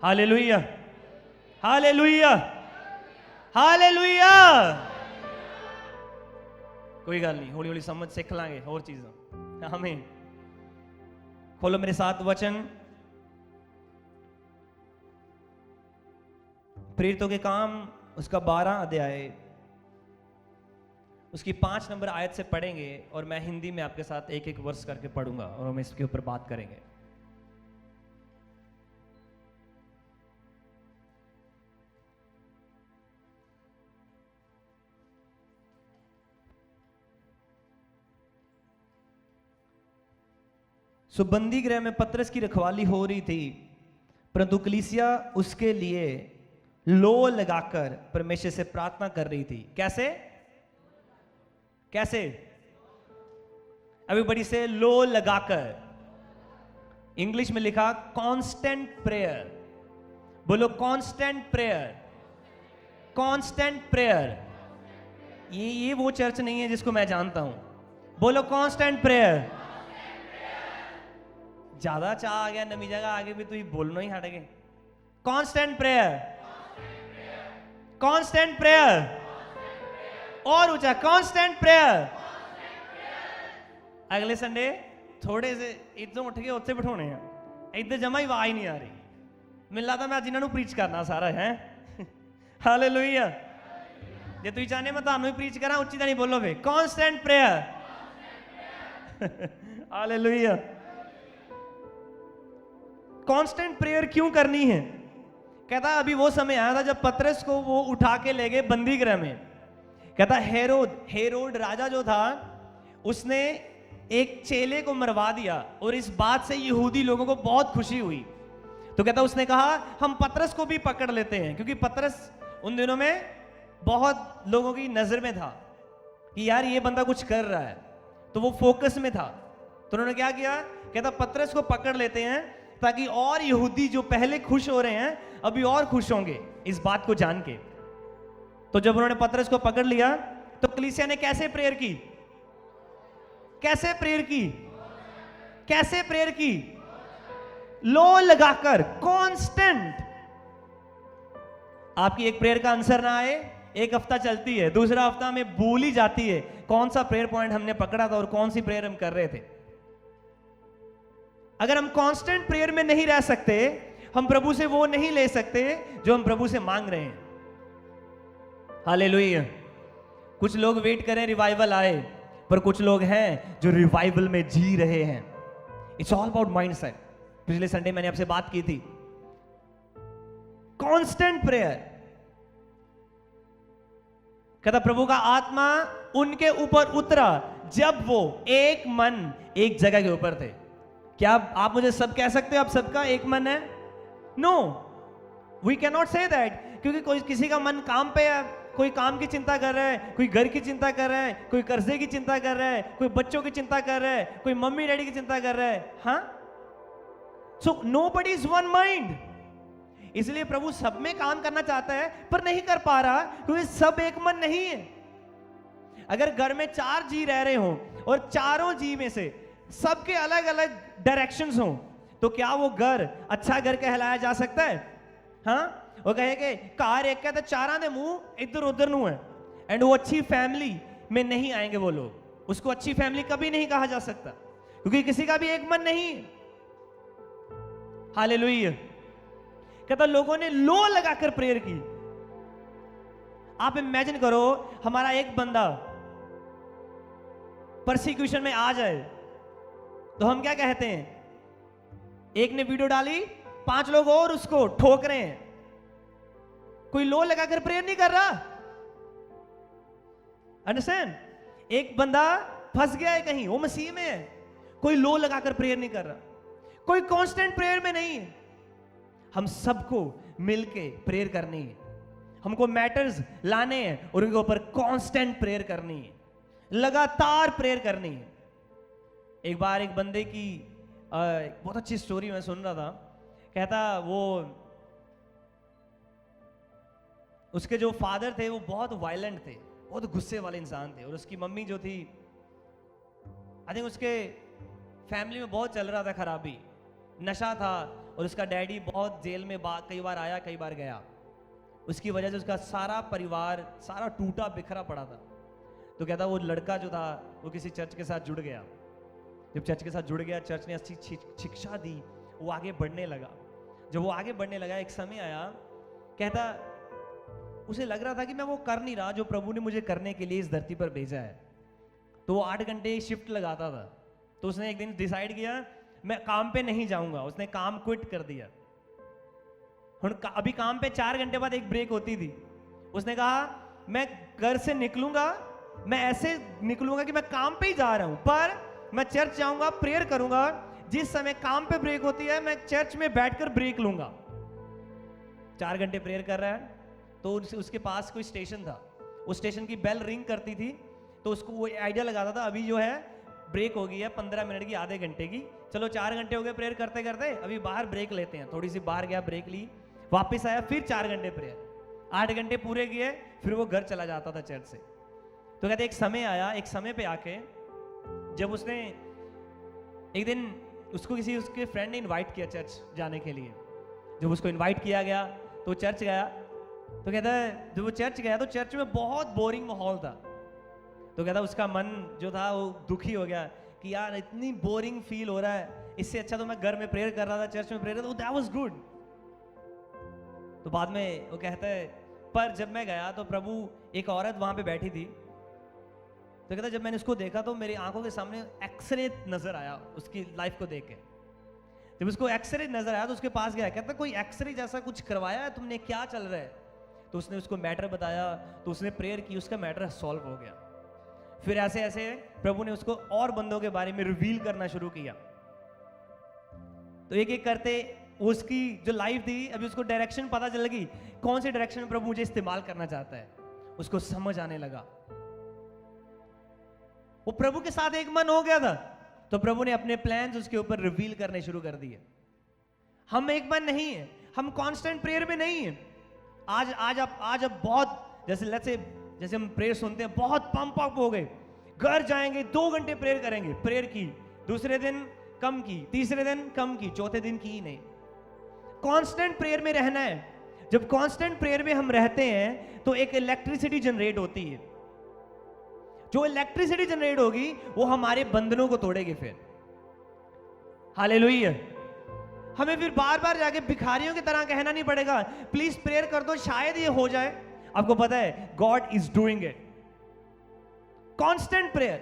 Hallelujah, hallelujah, hallelujah. कोई गल नहीं, हौली हौली समझ सीख लांगे और चीज़ां। आमीन। खोलो मेरे साथ वचन, प्रेरितों के काम उसका 12 अध्याय, उसकी 5 नंबर आयत से पढ़ेंगे और मैं हिंदी में आपके साथ एक एक वर्ष करके पढ़ूंगा और हम इसके ऊपर बात करेंगे। सो बंदी गृह में पतरस की रखवाली हो रही थी, परंतु कलीसिया उसके लिए लो लगाकर परमेश्वर से प्रार्थना कर रही थी। कैसे कैसे? अभी बड़ी से लो लगाकर, इंग्लिश में लिखा कांस्टेंट प्रेयर। बोलो कांस्टेंट प्रेयर, कांस्टेंट प्रेयर। ये वो चर्च नहीं है जिसको मैं जानता हूं। बोलो कांस्टेंट प्रेयर। ज्यादा चाह आ गया नवी जगह आगे भी, तो ये बोलना ही हट गए। कांस्टेंट प्रेयर, कांस्टेंट प्रेयर, और ऊंचा कांस्टेंट प्रेयर। अगले संडे थोड़े से इधर उठ के उत्थे बिठाने हैं, इधर जमा ही आवाज नहीं आ रही। मैनूं लगदा मैं अज इन्हां नूं प्रीच करना सारा है। हालेलुया। जे तुसीं चाहते मैं तुहानूं ही प्रीच करा, उच्ची ताणी बोलो वे constant prayer. Hallelujah. Constant prayer क्यों करनी है? कहता अभी वो समय आया था जब पतरस को वो उठा के ले गए बंदी गृह में। कहता हेरोद राजा जो था, उसने एक चेले को मरवा दिया और इस बात से यहूदी लोगों को बहुत खुशी हुई। तो कहता उसने कहा हम पतरस को भी पकड़ लेते हैं, क्योंकि पतरस उन दिनों में बहुत लोगों की नजर में था कि यार ये बंदा कुछ कर रहा है, तो वो फोकस में था। तो उन्होंने क्या किया? कहता पतरस को पकड़ लेते हैं ताकि और यहूदी जो पहले खुश हो रहे हैं अभी और खुश होंगे इस बात को जान के। तो जब उन्होंने पतरस को पकड़ लिया तो कलीसिया ने कैसे प्रेयर की? कैसे प्रेयर की? कैसे प्रेयर की? लो लगाकर, कांस्टेंट। आपकी एक प्रेयर का आंसर ना आए, एक हफ्ता चलती है, दूसरा हफ्ता में भूल ही जाती है कौन सा प्रेयर पॉइंट हमने पकड़ा था और कौन सी प्रेयर हम कर रहे थे। अगर हम कांस्टेंट प्रेयर में नहीं रह सकते, हम प्रभु से वो नहीं ले सकते जो हम प्रभु से मांग रहे हैं। हालेलुया। कुछ लोग वेट करें रिवाइवल आए, पर कुछ लोग हैं जो रिवाइवल में जी रहे हैं। It's all about mindset. पिछले संडे मैंने आपसे बात की थी। Constant prayer. कहता प्रभु का आत्मा उनके ऊपर उतरा जब वो एक मन एक जगह के ऊपर थे। क्या आप मुझे सब कह सकते हो आप सबका एक मन है? No, we can not say that, क्योंकि कोई किसी का मन काम पे है, कोई काम की चिंता कर रहा है, कोई घर की चिंता कर रहा है, कोई कर्जे की चिंता कर रहा है, कोई बच्चों की चिंता कर रहा है, कोई मम्मी डैडी की चिंता कर रहा है। हाँ, so nobody is one mind. इसलिए प्रभु सब में काम करना चाहता है पर नहीं कर पा रहा, क्योंकि सब एक मन नहीं है। अगर घर में 4 जी रह रहे हो और चारों जी में से सबके अलग अलग डायरेक्शंस हो, तो क्या वो घर अच्छा घर कहलाया जा सकता है? हाँ, वो कहे कि कार एक है तो चारा दे मुंह इधर उधर नु है, एंड वो अच्छी फैमिली में नहीं आएंगे वो लोग। उसको अच्छी फैमिली कभी नहीं कहा जा सकता, क्योंकि किसी का भी एक मन नहीं। हालेलुया। कहता लोगों ने लो लगाकर प्रेयर की। आप इमेजिन करो, हमारा एक बंदा परसिक्यूशन में आ जाए तो हम क्या कहते हैं? एक ने वीडियो डाली, 5 लोग और उसको ठोक रहे हैं। कोई लो लगाकर प्रेयर नहीं कर रहा। अंडरस्टैंड? एक बंदा फंस गया है कहीं, वो मसीह में है, कोई लो लगाकर प्रेयर नहीं कर रहा, कोई कांस्टेंट प्रेयर में नहीं है। हम सबको मिलके प्रेयर करनी है, हमको मैटर्स लाने हैं और उनके ऊपर कांस्टेंट प्रेयर करनी है, लगातार प्रेयर करनी है। एक बार एक बंदे की बहुत अच्छी स्टोरी मैं सुन रहा था। कहता वो उसके जो फादर थे वो बहुत वायलेंट थे, बहुत गुस्से वाले इंसान थे, और उसकी मम्मी जो थी, आई थिंक उसके फैमिली में बहुत चल रहा था खराबी, नशा था, और उसका डैडी बहुत जेल में कई बार आया कई बार गया, उसकी वजह से उसका सारा परिवार सारा टूटा बिखरा पड़ा था। तो कहता वो लड़का जो था वो किसी चर्च के साथ जुड़ गया। जब चर्च के साथ जुड़ गया, चर्च ने अच्छी शिक्षा दी, वो आगे बढ़ने लगा। जब वो आगे बढ़ने लगा, एक समय आया, कहता उसे लग रहा था कि मैं वो कर नहीं रहा जो प्रभु ने मुझे करने के लिए इस धरती पर भेजा है। तो वो 8 घंटे शिफ्ट लगाता था। तो उसने एक दिन डिसाइड किया मैं काम पे नहीं जाऊंगा, उसने काम क्विट कर दिया। अभी काम पे 4 घंटे बाद एक ब्रेक होती थी। उसने कहा मैं घर से निकलूंगा, मैं ऐसे निकलूंगा कि मैं काम पे ही जा रहा हूं, पर मैं चर्च जाऊंगा, प्रेयर करूंगा। जिस समय काम पे ब्रेक होती है मैं चर्च में बैठकर ब्रेक लूंगा। 4 घंटे प्रेयर कर रहा है, तो उसके पास कोई स्टेशन था, उस स्टेशन की बेल रिंग करती थी, तो उसको वो आइडिया लगाता था अभी जो है ब्रेक हो गई है 15 मिनट की, आधे घंटे की, चलो 4 घंटे हो गए प्रेयर करते करते, अभी बाहर ब्रेक लेते हैं। थोड़ी सी बाहर गया, ब्रेक ली, वापस आया, फिर 4 घंटे प्रेयर, 8 घंटे पूरे किए, फिर वो घर चला जाता था चर्च से। तो कहते एक समय आया, एक समय पे आके जब उसने एक दिन उसको किसी उसके फ्रेंड ने इनवाइट किया चर्च जाने के लिए। जब उसको इनवाइट किया गया तो चर्च गया। तो कहता है जब वो चर्च गया तो चर्च में बहुत बोरिंग माहौल था। तो कहता उसका मन जो था वो दुखी हो गया कि यार इतनी बोरिंग फील हो रहा है, इससे अच्छा तो मैं घर में प्रेयर कर रहा था, चर्च में प्रेयर, तो दैट वाज गुड। तो बाद में वो कहता है पर जब मैं गया तो प्रभु एक औरत वहां पे बैठी थी। तो कहता जब मैंने उसको देखा तो मेरी आंखों के सामने एक्सरे नजर आया उसकी लाइफ को देख के। जब उसको एक्सरे नजर आया तो उसके पास गया, कहता कोई एक्सरे जैसा कुछ करवाया है तुमने, क्या चल रहा है? तो उसने उसको मैटर बताया, तो उसने प्रेयर की, उसका मैटर सॉल्व हो गया। फिर ऐसे ऐसे प्रभु ने उसको और बंदों के बारे में रिवील करना शुरू किया। तो एक एक करते उसकी जो लाइफ थी, अभी उसको डायरेक्शन पता चल गई, कौन से डायरेक्शन में प्रभु मुझे इस्तेमाल करना चाहता है, उसको समझ आने लगा। वो प्रभु के साथ एक मन हो गया था, तो प्रभु ने अपने प्लान्स उसके ऊपर रिवील करने शुरू कर दिए। हम एक मन नहीं है, हम कांस्टेंट प्रेयर में नहीं है। आज अब बहुत जैसे हम प्रेयर सुनते हैं, बहुत पंप अप हो गए, घर जाएंगे 2 घंटे प्रेयर करेंगे, प्रेयर की, दूसरे दिन कम की, तीसरे दिन कम की, चौथे दिन की ही नहीं। कांस्टेंट प्रेयर में रहना है। जब कांस्टेंट प्रेयर में हम रहते हैं तो एक इलेक्ट्रिसिटी जनरेट होती है। जो इलेक्ट्रिसिटी जनरेट होगी वो हमारे बंधनों को तोड़ेगी। फिर हालेलुया। हमें फिर बार बार जाके भिखारियों की तरह कहना नहीं पड़ेगा प्लीज प्रेयर कर दो, शायद ये हो जाए। आपको पता है God is doing it. Constant prayer.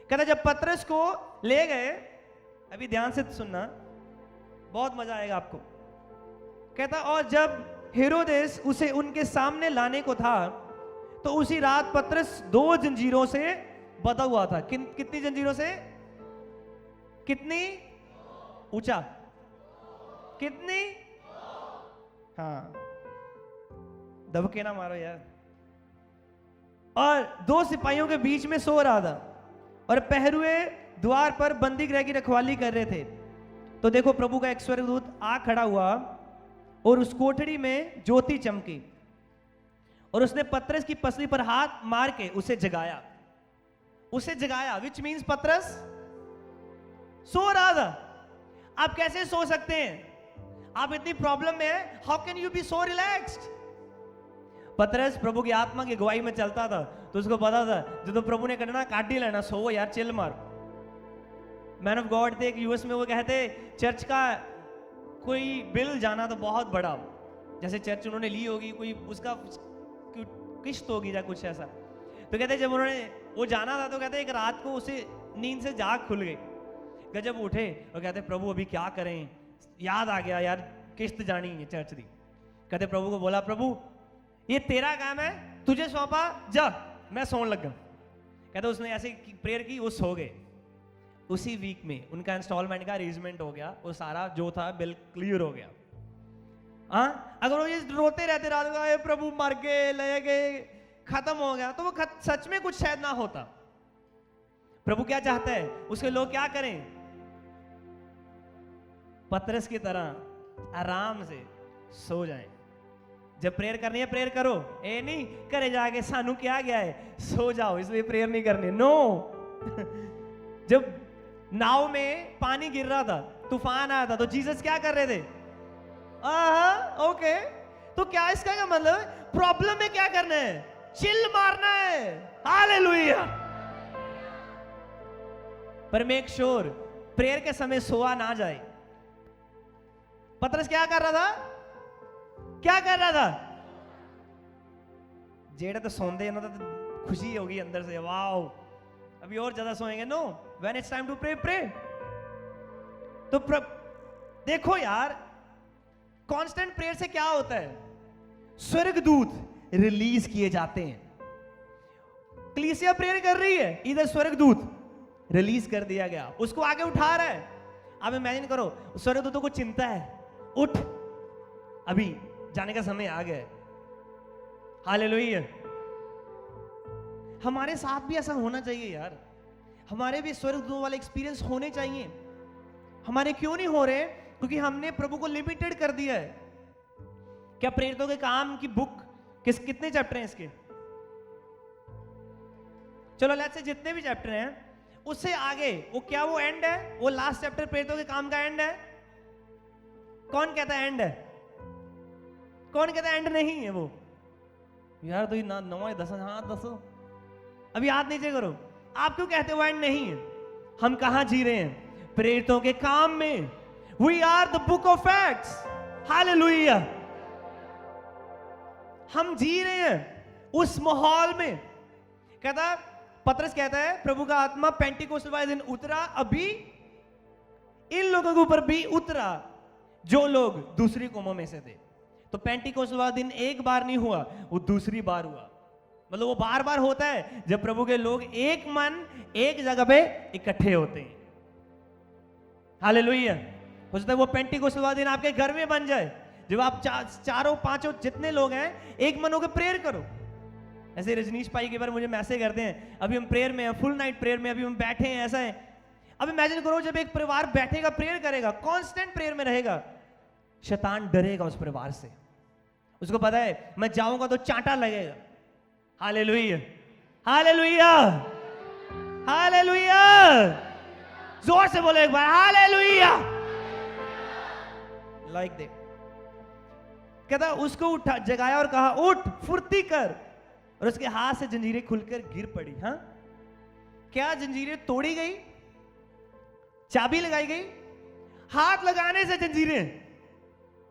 कहता जब पतरस को ले गए, अभी ध्यान से सुनना, बहुत मजा आएगा आपको। कहता और जब हेरोदेस उसे उनके सामने लाने को था तो उसी रात पतरस 2 जंजीरों से बंधा हुआ था। कितनी जंजीरों से? कितनी? ऊंचा कितनी? हाँ, दबके ना मारो यार। और 2 सिपाहियों के बीच में सो रहा था और पहरुए द्वार पर बंदी गृह की रखवाली कर रहे थे। तो देखो प्रभु का एक स्वर्गदूत आ खड़ा हुआ और उस कोठरी में ज्योति चमकी और उसने पतरस की पसली पर हाथ मार के उसे जगाया। विच मीन्स पतरस सो रहा था। आप कैसे सो सकते हैं? आप इतनी प्रॉब्लम में हैं, how can you be so relaxed? Patras प्रभु की आत्मा की अगुवाई में चलता था, तो उसको पता था जो तो प्रभु ने करना काट ही लेना, सो यार, चिल मार। मैन ऑफ गॉड थे एक यूएस में, वो कहते चर्च का कोई बिल जाना तो बहुत बड़ा, जैसे चर्च उन्होंने ली होगी, कोई उसका किश्त होगी या कुछ ऐसा। तो कहते जब उन्होंने वो जाना था तो कहते एक रात को उसे नींद से जाग खुल गई। जब उठे और कहते प्रभु अभी क्या करें, याद आ गया यार किश्त जानी है चर्च दी। कहते प्रभु को बोला प्रभु ये तेरा काम है, तुझे सौंपा, जा, मैं सोने लगा। कहते उसने ऐसे प्रेयर की, वो सो गए। उसी वीक में उनका इंस्टॉलमेंट का अरेंजमेंट हो गया, वो सारा जो था बिल क्लियर हो गया। हाँ, अगर वो ये रोते रहते रात को प्रभु मर गए, ले गए, खत्म हो गया, तो वो सच में कुछ शायद ना होता। प्रभु क्या चाहता है, उसके लोग क्या करें? पतरस की तरह आराम से सो जाएं। जब प्रेयर करनी है प्रेयर करो, ए नहीं करे जाके सानू क्या गया है सो जाओ इसलिए प्रेयर नहीं करनी, नो। जब नाव में पानी गिर रहा था तूफान आया था, तो जीसस क्या कर रहे थे? ओके, तो क्या इसका क्या मतलब? प्रॉब्लम में क्या करना है? चिल मारना है। हालेलुया। पर मेक श्योर प्रेयर के समय सोआ ना जाए। पतरस क्या कर रहा था? क्या कर रहा था? जेड़ा तो सोंदे ना, तो खुशी होगी अंदर से, वाओ अभी और ज्यादा सोएंगे। No, when it's time to pray, pray. तो देखो यार, कांस्टेंट प्रेयर से क्या होता है? स्वर्गदूत रिलीज किए जाते हैं। कलीसिया प्रेयर कर रही है, इधर स्वर्गदूत रिलीज कर दिया गया, उसको आगे उठा रहा है। अब इमेजिन करो, स्वर्गदूतों को चिंता है, उठ अभी जाने का समय आ गया है। हालेलुया। हमारे साथ भी ऐसा होना चाहिए यार, हमारे भी स्वर्गदूतों वाले एक्सपीरियंस होने चाहिए। हमारे क्यों नहीं हो रहे? क्योंकि हमने प्रभु को लिमिटेड कर दिया है। क्या प्रेरितों के काम की बुक कितने चैप्टर हैं इसके? चलो लेट्स से जितने भी चैप्टर हैं उससे आगे वो क्या वो एंड है? वो लास्ट चैप्टर प्रेरितों के काम का एंड है? कौन कहता है एंड है? कौन कहता है एंड नहीं है? वो यार तो ये ना 9 10 हाँ 10 अभी हाथ नीचे करो। आप क्यों कहते हो एंड नहीं है? हम कहां जी रहे हैं? प्रेरितों के काम में। We are the book of Acts. Hallelujah. हम जी रहे हैं उस माहौल में। कहता पतरस कहता है प्रभु का आत्मा पेंटिकोस्टल वाले दिन उतरा, अभी इन लोगों के ऊपर भी उतरा जो लोग दूसरी कौमों में से थे। तो पेंटिकोस्टल वाला दिन एक बार नहीं हुआ, वो दूसरी बार हुआ। मतलब वो बार बार होता है जब प्रभु के लोग एक मन एक जगह पे इकट्ठे होते हैं। हालेलुया। हो सकता है वो पेंटिकोस्टल वाला दिन आपके घर में बन जाए, जब आप चारों पांचों जितने लोग हैं एक मन होकर प्रेयर करो। ऐसे रजनीश भाई के बार मुझे मैसेज करते हैं, अभी हम प्रेयर में हैं, फुल नाइट प्रेयर में अभी हम बैठे हैं, ऐसा है। अब इमेजिन करो जब एक परिवार बैठेगा, प्रेयर करेगा, कांस्टेंट प्रेयर में रहेगा, शैतान डरेगा उस परिवार से। उसको पता है मैं जाऊंगा तो चांटा लगेगा। Hallelujah, hallelujah, hallelujah. जोर से बोलो एक बार, हालेलुया। Like that. कहता उसको उठा, जगाया और कहा उठ, फुर्ती कर। और उसके हाथ से जंजीरें खुलकर गिर पड़ी। हाँ, क्या जंजीरें तोड़ी गई? चाबी लगाई गई? हाथ लगाने से जंजीरें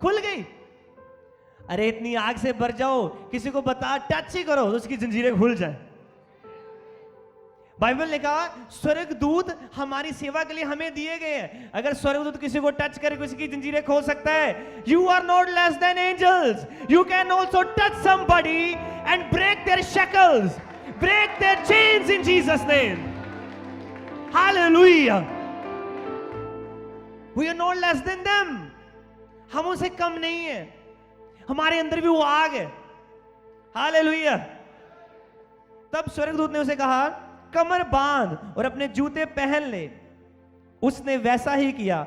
खुल गई? अरे इतनी आग से भर जाओ, किसी को बता, टच ही करो तो उसकी जंजीरें खुल जाए। बाइबल ने कहा स्वर्गदूत हमारी सेवा के लिए हमें दिए गए हैं। अगर स्वर्गदूत किसी को टच करे, किसी की जंजीरें खोल सकता है। You are not less than angels. You can also touch somebody and break their shackles, break their chains in Jesus name. Hallelujah. We are not less than them. हम उनसे कम नहीं है, हमारे अंदर भी वो आग है। हालेलुया। तब स्वर्गदूत ने उसे कहा कमर बांध और अपने जूते पहन ले। उसने वैसा ही किया।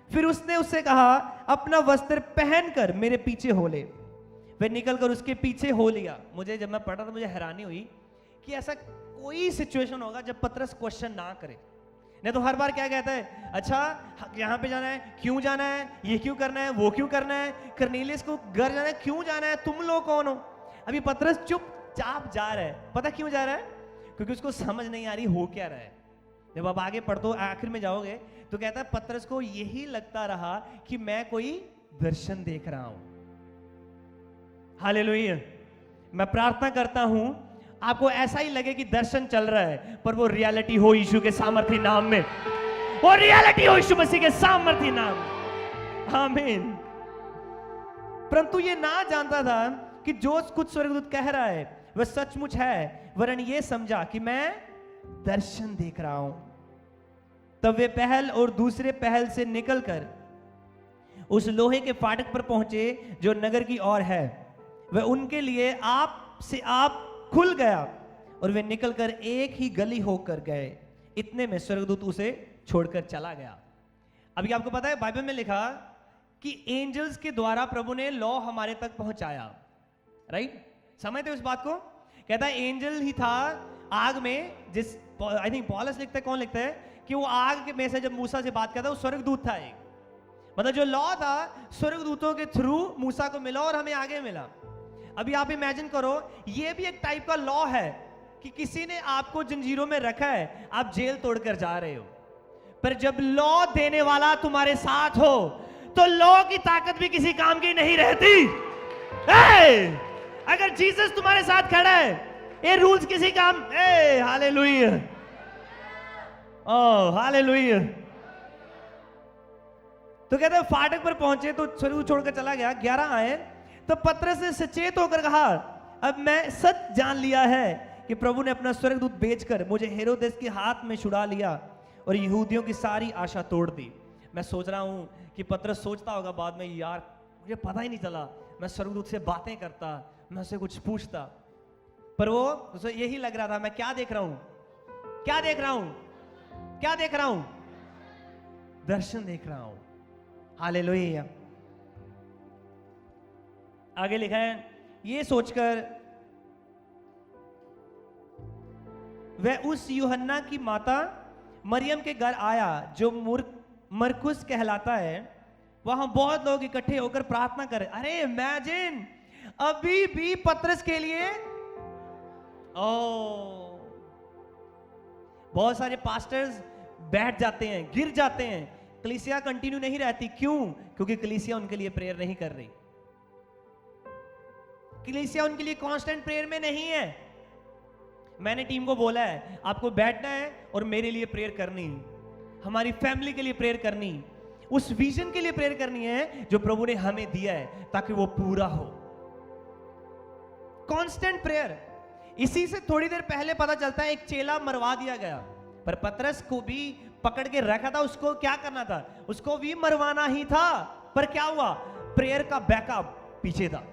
फिर उसने उससे कहा अपना वस्त्र पहनकर मेरे पीछे हो ले। वह निकलकर उसके पीछे हो लिया। मुझे जब मैं पढ़ा था मुझे हैरानी हुई कि ऐसा कोई सिचुएशन होगा जब पतरस क्वेश्चन ना करे। नहीं तो हर बार क्या कहता है, अच्छा यहां पे जाना है, क्यों जाना है, ये क्यों करना है, वो क्यों करना है, कर्नेलियस को घर जाना है, क्यों जाना है, तुम लोग कौन हो? अभी पतरस चुपचाप जा रहा है। पता क्यों जा रहा है? क्योंकि उसको समझ नहीं आ रही हो क्या रहा है। जब आप आगे पढ़ते हो, आखिर में जाओगे तो कहता है पतरस को यही लगता रहा कि मैं कोई दर्शन देख रहा हूं। हालेलुया। मैं प्रार्थना करता हूं आपको ऐसा ही लगे कि दर्शन चल रहा है, पर वो रियलिटी हो यीशु के सामर्थी नाम में। वो रियलिटी हो यीशु मसीह के सामर्थी नाम में। आमीन। परंतु ये ना जानता था कि जो कुछ स्वर्गदूत कह रहा है वह सचमुच है, वरन ये समझा कि मैं दर्शन देख रहा हूं। तब वे पहल और दूसरे पहल से निकलकर उस लोहे के फाटक पर पहुंचे जो नगर की ओर है। वह उनके लिए आप से आप खुल गया और वे निकलकर एक ही गली होकर गए। इतने में स्वर्गदूत उसे छोड़कर चला गया। अभी आपको पता है बाइबल में लिखा कि एंजल्स के द्वारा प्रभु ने लॉ हमारे तक पहुंचाया। राइट? समझते उस बात को? कहता है एंजल ही था आग में, जिस आई थिंक पौलुस लिखता है, कौन लिखता है कि वो आग में से जब मूसा से बात करता है वो स्वर्गदूत था एक। मतलब जो लॉ था स्वर्गदूतों के थ्रू मूसा को मिला और हमें आगे मिला। अभी आप इमेजिन करो, ये भी एक टाइप का लॉ है कि किसी ने आपको जंजीरों में रखा है, आप जेल तोड़कर जा रहे हो, पर जब लॉ देने वाला तुम्हारे साथ हो तो लॉ की ताकत भी किसी काम की नहीं रहती। अगर जीसस तुम्हारे साथ खड़ा है, ये रूल्स किसी काम। Hallelujah, oh hallelujah. तो कहते हैं फाटक पर पहुंचे तो स्वर्गदूत छोड़कर चला गया। 11 आए तो पतरस ने सचेत होकर कहा, अब मैं सच जान लिया है कि प्रभु ने अपना स्वर्गदूत भेजकर मुझे हेरोदेस के हाथ में छुड़ा लिया और यहूदियों की सारी आशा तोड़ दी। मैं सोच रहा हूं कि पतरस सोचता होगा बाद में, यार मुझे पता ही नहीं चला, मैं स्वर्गदूत से बातें करता, मैं उससे कुछ पूछता, पर वो उसे यही लग रहा था, मैं क्या देख रहा हूं, क्या देख रहा हूं, क्या देख रहा हूं, दर्शन देख रहा हूं। हालेलुया। आगे लिखा है, ये सोचकर वह उस यूहन्ना की माता मरियम के घर आया जो मरकुस कहलाता है। वहां बहुत लोग इकट्ठे होकर प्रार्थना कर रहे। अरे इमेजिन, अभी भी पतरस के लिए बहुत सारे पास्टर्स बैठ जाते हैं, गिर जाते हैं, कलीसिया कंटिन्यू नहीं रहती। क्यों? क्योंकि कलीसिया उनके लिए प्रेयर नहीं कर रही। कलीसिया उनके लिए कांस्टेंट प्रेयर में नहीं है। मैंने टीम को बोला है, आपको बैठना है और मेरे लिए प्रेयर करनी, हमारी फैमिली के लिए प्रेयर करनी, उस विजन के लिए प्रेयर करनी है जो प्रभु ने हमें दिया है, ताकि वो पूरा हो। Constant prayer. इसी से थोड़ी देर पहले पता चलता है एक चेला मरवा दिया गया, पर पतरस को भी पकड़ के रखा था। उसको क्या करना था? उसको भी मरवाना ही था। पर क्या हुआ? प्रेयर का बैकअप पीछे था।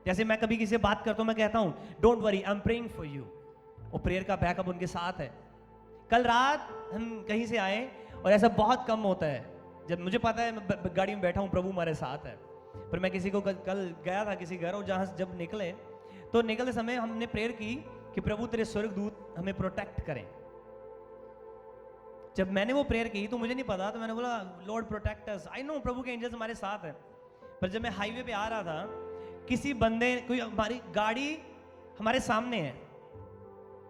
जैसे मैं कभी किसी से बात करता हूं, मैं कहता हूं don't worry, I am praying for you, और प्रेयर का बैकअप उनके साथ है। कल रात हम कहीं से आए और ऐसा बहुत कम होता है, जब मुझे पता है मैं गाड़ी में बैठा हूं, प्रभु हमारे साथ है, पर मैं किसी को कल गया था किसी घर, और जहां जब निकले तो निकलते समय हमने प्रेयर की कि प्रभु तेरे स्वर्गदूत हमें प्रोटेक्ट करें। जब मैंने वो प्रेयर की तो मुझे नहीं पता, तो मैंने बोला lord protect us. I know प्रभु के एंजल्स हमारे साथ है। पर जब मैं हाईवे पे आ रहा था, किसी बंदे, कोई हमारी गाड़ी हमारे सामने है,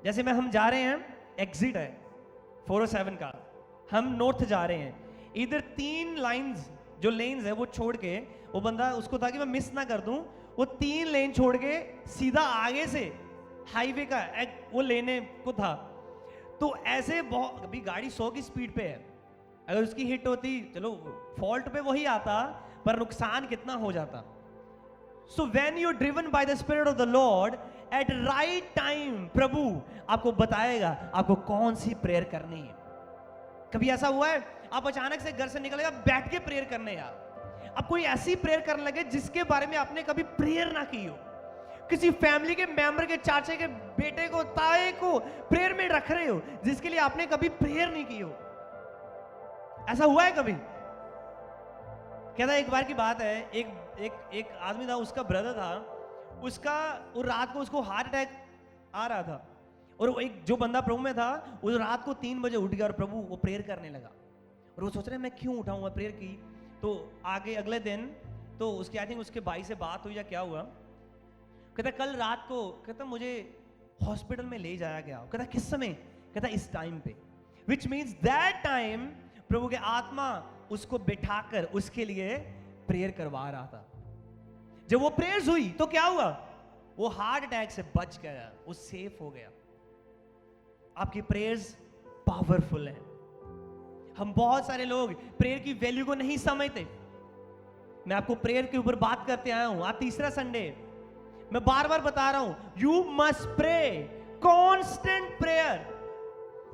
जैसे में हम जा रहे हैं, एग्जिट है 407 का, हम नॉर्थ जा रहे हैं, इधर 3 लाइंस जो लेन्स है वो छोड़ के, वो बंदा, उसको था कि मैं मिस ना कर दूं, वो 3 लेन छोड़ के सीधा आगे से हाईवे का वो लेने को था। तो ऐसे बहुत, अभी गाड़ी 100 की स्पीड पे है, अगर उसकी हिट होती, चलो फॉल्ट पे वही आता, पर नुकसान कितना हो जाता। So when you driven by the spirit of the lord, at right time प्रभु आपको बताएगा आपको कौन सी प्रेयर करनी है। कभी ऐसा हुआ है आप अचानक से घर से निकले, बैठ के प्रेयर करने, यार आप कोई ऐसी प्रेयर करने लगे जिसके बारे में आपने कभी प्रेयर ना की हो, किसी फैमिली के मेंबर के, चाचे के बेटे को, ताए को प्रेयर में रख रहे हो जिसके लिए आपने कभी प्रेयर नहीं की हो। ऐसा हुआ है कभी? कहता है एक बार की बात है, एक आदमी था, उसका ब्रदर था, उसका वो रात को उसको हार्ट अटैक आ रहा था, और वो एक जो बंदा प्रभु में था, उस रात को 3 बजे उठ गया और प्रभु वो प्रेयर करने लगा। और वो सोच रहे मैं क्यों उठाऊंगा, प्रेयर की। तो आगे अगले दिन तो उसकी, आई थिंक उसके भाई से बात हुई या क्या हुआ, कहता कल रात को, कहता मुझे हॉस्पिटल में ले जाया गया। कहता किस समय? कहता इस टाइम पे, विच मीन्स दैट टाइम प्रभु के आत्मा उसको बिठाकर उसके लिए प्रेयर करवा रहा था। जब वो प्रेयर्स हुई तो क्या हुआ? वो हार्ट अटैक से बच गया, वो सेफ हो गया। आपकी प्रेयर्स पावरफुल है। हम बहुत सारे लोग प्रेयर की वैल्यू को नहीं समझते। मैं आपको प्रेयर के ऊपर बात करते आया हूं, आज 3रा संडे, मैं बार बार बता रहा हूं, you must pray, constant prayer,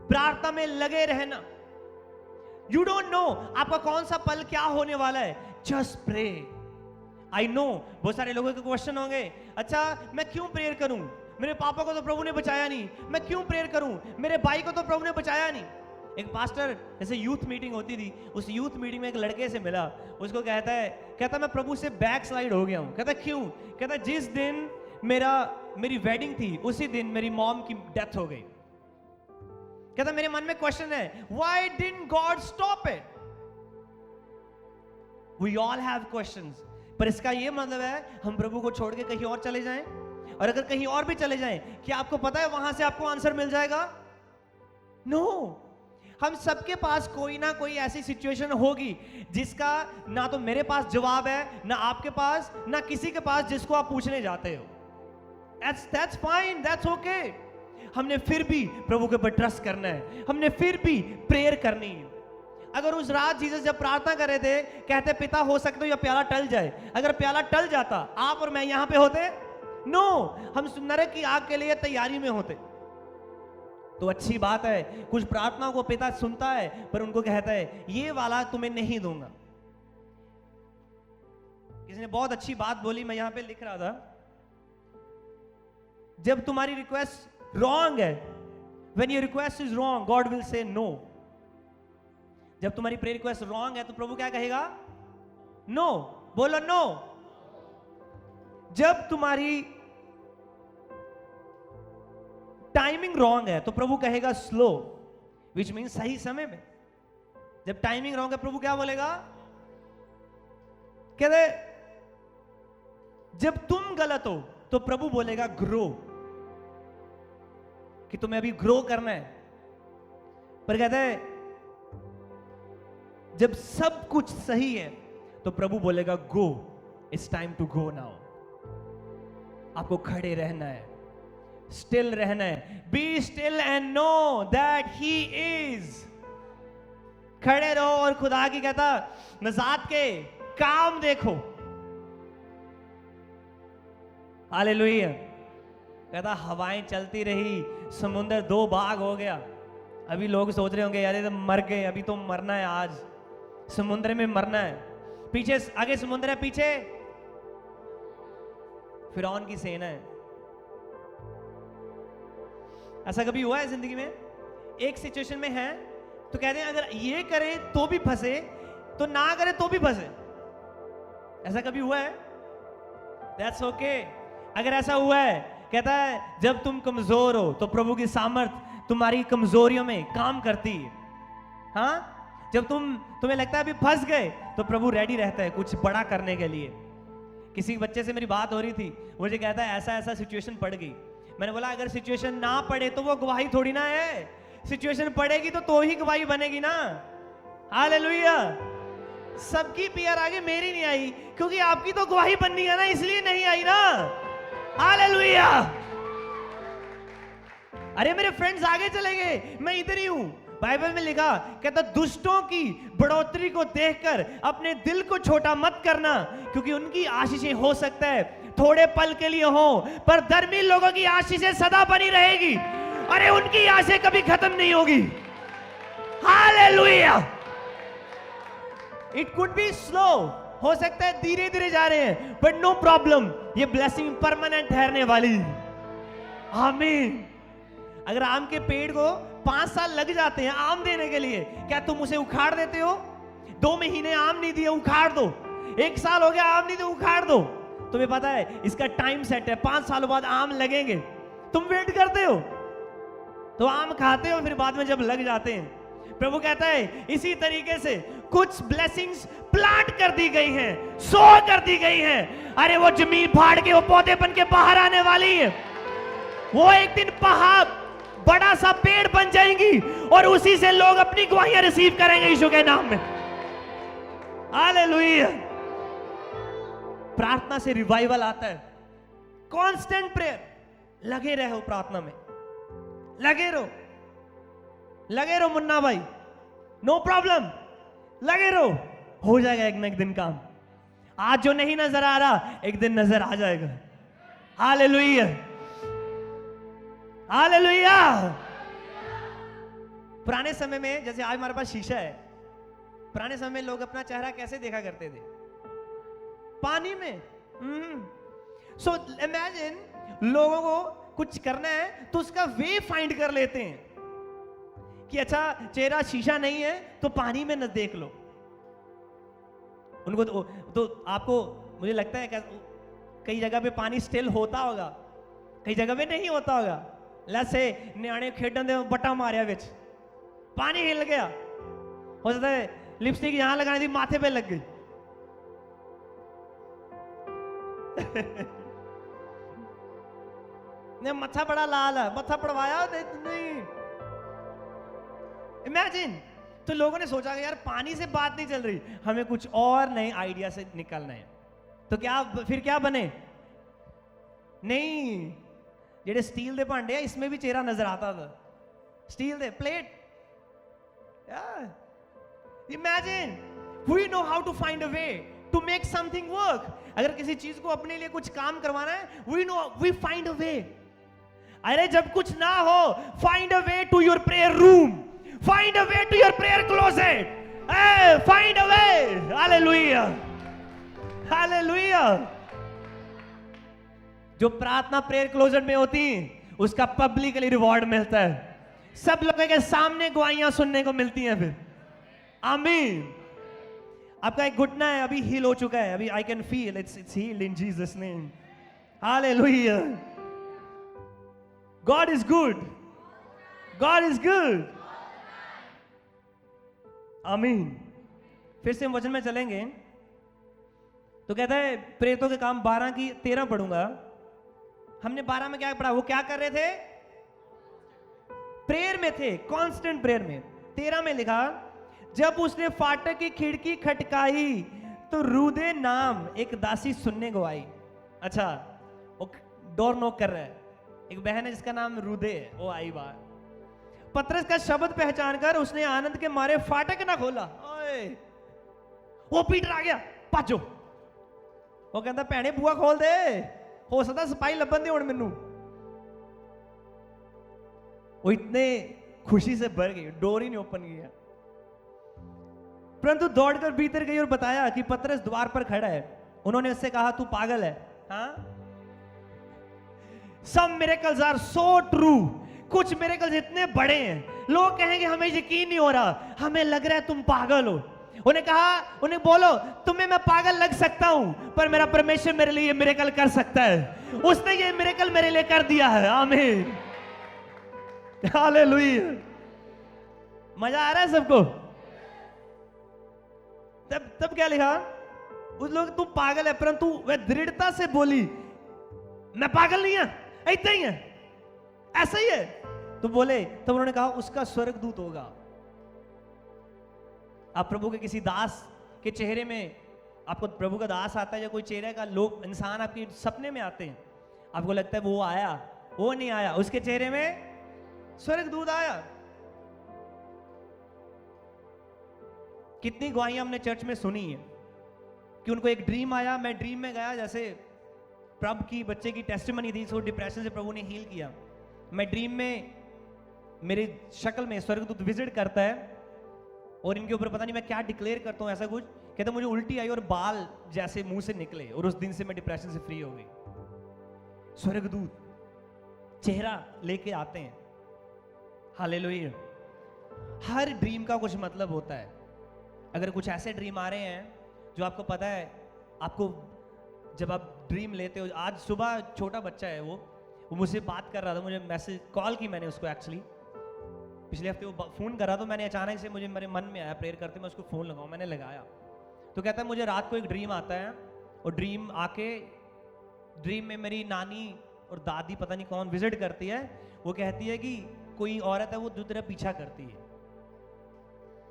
प्रार्थना में लगे रहना। यू डोंट नो आपका कौन सा पल क्या होने वाला है, जस्ट प्रे। आई नो बहुत सारे लोगों के क्वेश्चन होंगे, अच्छा मैं क्यों प्रेयर करूं, मेरे पापा को तो प्रभु ने बचाया नहीं, मैं क्यों प्रेयर करूं, मेरे भाई को तो प्रभु ने बचाया नहीं। एक पास्टर, जैसे यूथ मीटिंग होती थी, उस यूथ मीटिंग में एक लड़के से मिला, उसको कहता मैं प्रभु से बैक स्लाइड हो गया हूं। कहता क्यों? कहता जिस दिन मेरी वेडिंग थी उसी दिन मेरी मॉम की डेथ हो गई। कहता मेरे मन में क्वेश्चन है, why didn't God stop it? We all have questions, पर इसका ये मतलब है हम प्रभु को छोड़ के कहीं और चले जाएं? और अगर कहीं और भी चले जाएं, क्या आपको पता है वहां से आपको आंसर मिल जाएगा? नो। हम सबके पास कोई ना कोई ऐसी सिचुएशन होगी जिसका ना तो मेरे पास जवाब है, ना आपके पास, ना किसी के पास जिसको आप पूछने जाते हो। That's fine, that's okay. हमने फिर भी प्रभु के ऊपर ट्रस्ट करना है, हमने फिर भी प्रेयर करनी है। अगर उस रात जीसस जब प्रार्थना कर रहे थे, कहते पिता हो सकता है यह प्याला टल जाए, अगर प्याला टल जाता आप और मैं यहां पे होते? नो, हम नरक की आग के लिए तैयारी में होते। तो अच्छी बात है, कुछ प्रार्थनाओं को पिता सुनता है, पर उनको कहता है ये वाला तुम्हें नहीं दूंगा। किसी ने बहुत अच्छी बात बोली, मैं यहां पे लिख रहा था, जब तुम्हारी रिक्वेस्ट रॉन्ग है, when your request is wrong God will say no. जब तुम्हारी प्रेयर रिक्वेस्ट रॉन्ग है तो प्रभु क्या कहेगा? नो। बोलो नो। जब तुम्हारी टाइमिंग रॉन्ग है तो प्रभु कहेगा स्लो, विच मीन सही समय में। जब टाइमिंग रॉन्ग है प्रभु क्या बोलेगा? कहते जब तुम गलत हो तो प्रभु बोलेगा ग्रो, कि तुम्हें अभी ग्रो करना है। पर कहते हैं जब सब कुछ सही है तो प्रभु बोलेगा go, it's time to go now. आपको खड़े रहना है, स्टिल रहना है। Be still and know that he is. खड़े रहो और खुदा की कहता नजात के काम देखो। हालेलुया। कहता हवाएं चलती रही, समुंदर दो भाग हो गया। अभी लोग सोच रहे होंगे यार ये तो मर गए, अभी तो मरना है, आज समुद्र में मरना है। पीछे आगे समुद्र है, पीछे फिरौन की सेना है। ऐसा कभी हुआ है जिंदगी में? एक सिचुएशन में है तो कहते हैं अगर ये करे तो भी फंसे, तो ना करे तो भी फंसे। ऐसा कभी हुआ है? That's okay. अगर ऐसा हुआ है, कहता है जब तुम कमजोर हो तो प्रभु की सामर्थ तुम्हारी कमजोरियों में काम करती है। हाँ, जब तुम्हें लगता है अभी फंस गए तो प्रभु रेडी रहता है कुछ बड़ा करने के लिए। किसी बच्चे से मेरी बात हो रही थी, मुझे कहता है ऐसा ऐसा सिचुएशन पड़ गई। मैंने बोला अगर सिचुएशन ना पड़े तो वो गवाही थोड़ी ना है, सिचुएशन पड़ेगी तो ही गवाही बनेगी ना। हालेलुया। सबकी पीआर आगे मेरी नहीं आई, क्योंकि आपकी तो गवाही बननी है ना, इसलिए नहीं आई ना। हालेलुया। अरे मेरे फ्रेंड्स आगे चले गए, मैं इधर ही हूं। बाइबल में लिखा, कहता दुष्टों की बढ़ोतरी को देखकर अपने दिल को छोटा मत करना, क्योंकि उनकी आशीषें हो सकता है थोड़े पल के लिए हो, पर धर्मी लोगों की आशीषें सदा बनी रहेगी। अरे उनकी आशीष कभी खत्म नहीं होगी। Hallelujah. It could be slow, हो सकता है धीरे धीरे जा रहे हैं, बट नो प्रॉब्लम, ये ब्लेसिंग परमानेंट ठहरने वाली। आमीन। अगर आम के पेड़ को 5 साल लग जाते हैं आम देने के लिए, क्या तुम उसे उखाड़ देते हो? 2 महीने आम नहीं दिए, उखाड़ दो। 1 साल हो गया आम नहीं दिए, उखाड़ दो। तुम्हें पता है इसका टाइम सेट है, 5 सालों बाद आम लगेंगे। तुम वेट करते हो तो आम खाते हो, फिर बाद में जब लग जाते हैं। प्रभु कहता है इसी तरीके से कुछ ब्लेसिंग्स प्लांट कर दी गई हैं, सो कर दी गई हैं। अरे वो जमीन फाड़ के वो पौधे बन के बाहर आने वाली है। वो एक दिन पहाड़ बड़ा सा पेड़ बन जाएंगी और उसी से लोग अपनी गवाहियां रिसीव करेंगे यीशु के नाम में। हालेलुया। प्रार्थना से रिवाइवल आता है। कांस्टेंट प्रेयर, लगे रहो प्रार्थना में, लगे रहो मुन्ना भाई, नो प्रॉब्लम, लगे रहो, हो जाएगा एक ना एक दिन काम। आज जो नहीं नजर आ रहा एक दिन नजर आ जाएगा। हालेलुया। हालेलुया। पुराने समय में, जैसे आज हमारे पास शीशा है, पुराने समय में लोग अपना चेहरा कैसे देखा करते थे? पानी में। सो इमेजिन, लोगों को कुछ करना है तो उसका वे फाइंड कर लेते हैं कि अच्छा चेहरा शीशा नहीं है तो पानी में न देख लो। उनको तो आपको, मुझे लगता है कई जगह पे पानी स्टिल होता होगा, कई जगह पे नहीं होता होगा। लैसे न्याणे खेडन दे बटा मारिया विच पानी हिल गया, हो सकता है लिपस्टिक यहां लगानी थी माथे पे लग गई। ने मत्था बड़ा लाल है, मत्था पड़वाया नहीं। इमेजिन, तो लोगों ने सोचा कि यार पानी से बात नहीं चल रही, हमें कुछ और नए आइडिया से निकलना है। तो क्या फिर क्या बने? नहीं, जेडे स्टील दे भांडे हैं इसमें भी चेहरा नजर आता था, still the plate. Imagine, we know how to find a way to make something work. अगर किसी चीज को अपने लिए कुछ काम करवाना है, we know, we find a way. अरे जब कुछ ना हो, find a way to your prayer room, find a way to your prayer closet, find a way. Hallelujah, hallelujah. जो प्रार्थना प्रेयर क्लोजेट में होती उसका पब्लिकली रिवॉर्ड मिलता है, सब लोगों के सामने गवाहियां सुनने को मिलती हैं फिर। आमीन। आपका एक घुटना है अभी हील हो चुका है, अभी I can feel it's heeled in Jesus name. Hallelujah. God is good, God is good. आमीन। फिर से हम वचन में चलेंगे तो कहता है प्रेरितों के काम 12 की 13 पढ़ूंगा। हमने 12 में क्या पढ़ा? वो क्या कर रहे थे? प्रेयर में थे, कांस्टेंट प्रेयर में। 13 में लिखा, जब उसने फाटक की खिड़की खटकाई तो रूदे नाम एक दासी सुनने को आई। अच्छा, वो डोर नॉक कर रहा है, एक बहन है जिसका नाम रूदे है, वो आई बाहर। पतरस का शब्द पहचानकर उसने आनंद के मारे फाटक ना खोला। ओए, वो पीटर आ गया, पाजो। वो कहता भैने बुआ खोल दे, हो सकता सिपाही लबन दे हुण मैनू। वो इतने खुशी से भर गई, डोर ही नहीं ओपन किया, परंतु दौड़कर भीतर गई और बताया कि पतरस द्वार पर खड़ा है। उन्होंने उससे कहा तू पागल है? हाँ, सम मिरेकल्स आर सो ट्रू। कुछ मिरेकल्स इतने बड़े हैं, लोग कहेंगे हमें यकीन नहीं हो रहा, हमें लग रहा है तुम पागल हो। उन्हें कहा, उन्हें बोलो तुम्हें मैं पागल लग सकता हूं, पर मेरा परमेश्वर मेरे लिए मिरेकल कर सकता है। उसने ये मिरेकल मेरे लिए कर दिया है। आमीन, हालेलुया। मजा आ रहा है सबको? तब क्या लिखा? उस लोग तुम पागल है, परंतु वह दृढ़ता से बोली मैं पागल नहीं है, ऐसा ही है, ऐसा ही है। तो बोले, तब उन्होंने कहा उसका स्वर्गदूत होगा। आप प्रभु के किसी दास के चेहरे में, आपको प्रभु का दास आता है या कोई चेहरे का लोग इंसान आपके सपने में आते हैं, आपको लगता है वो आया, वो नहीं आया, उसके चेहरे में स्वर्गदूत आया। कितनी गवाहियां हमने चर्च में सुनी है कि उनको एक ड्रीम आया, मैं ड्रीम में गया, जैसे प्रभु की बच्चे की टेस्टिमनी थी, सो डिप्रेशन से प्रभु ने हील किया। मैं ड्रीम में मेरी शक्ल में स्वर्गदूत विजिट करता है और इनके ऊपर पता नहीं मैं क्या डिक्लेयर करता हूं, ऐसा कुछ कहता, मुझे उल्टी आई और बाल जैसे मुंह से निकले, और उस दिन से मैं डिप्रेशन से फ्री हो गई। स्वर्गदूत चेहरा लेके आते हैं। हालेलुया। हर ड्रीम का कुछ मतलब होता है। अगर कुछ ऐसे ड्रीम आ रहे हैं जो आपको पता है, आपको जब आप ड्रीम लेते हो, आज सुबह छोटा बच्चा है वो मुझसे बात कर रहा था, मुझे मैसेज कॉल की मैंने उसको, एक्चुअली पिछले हफ्ते वो फोन कर रहा, तो मैंने अचानक से मुझे मेरे मन में आया प्रेयर करते मैं उसको फोन लगाऊं, मैंने लगाया तो कहता है मुझे रात को एक ड्रीम आता है, और ड्रीम आके ड्रीम में मेरी नानी और दादी पता नहीं कौन विजिट करती है। वो कहती है कि कोई औरत है वो जो तेरा पीछा करती है।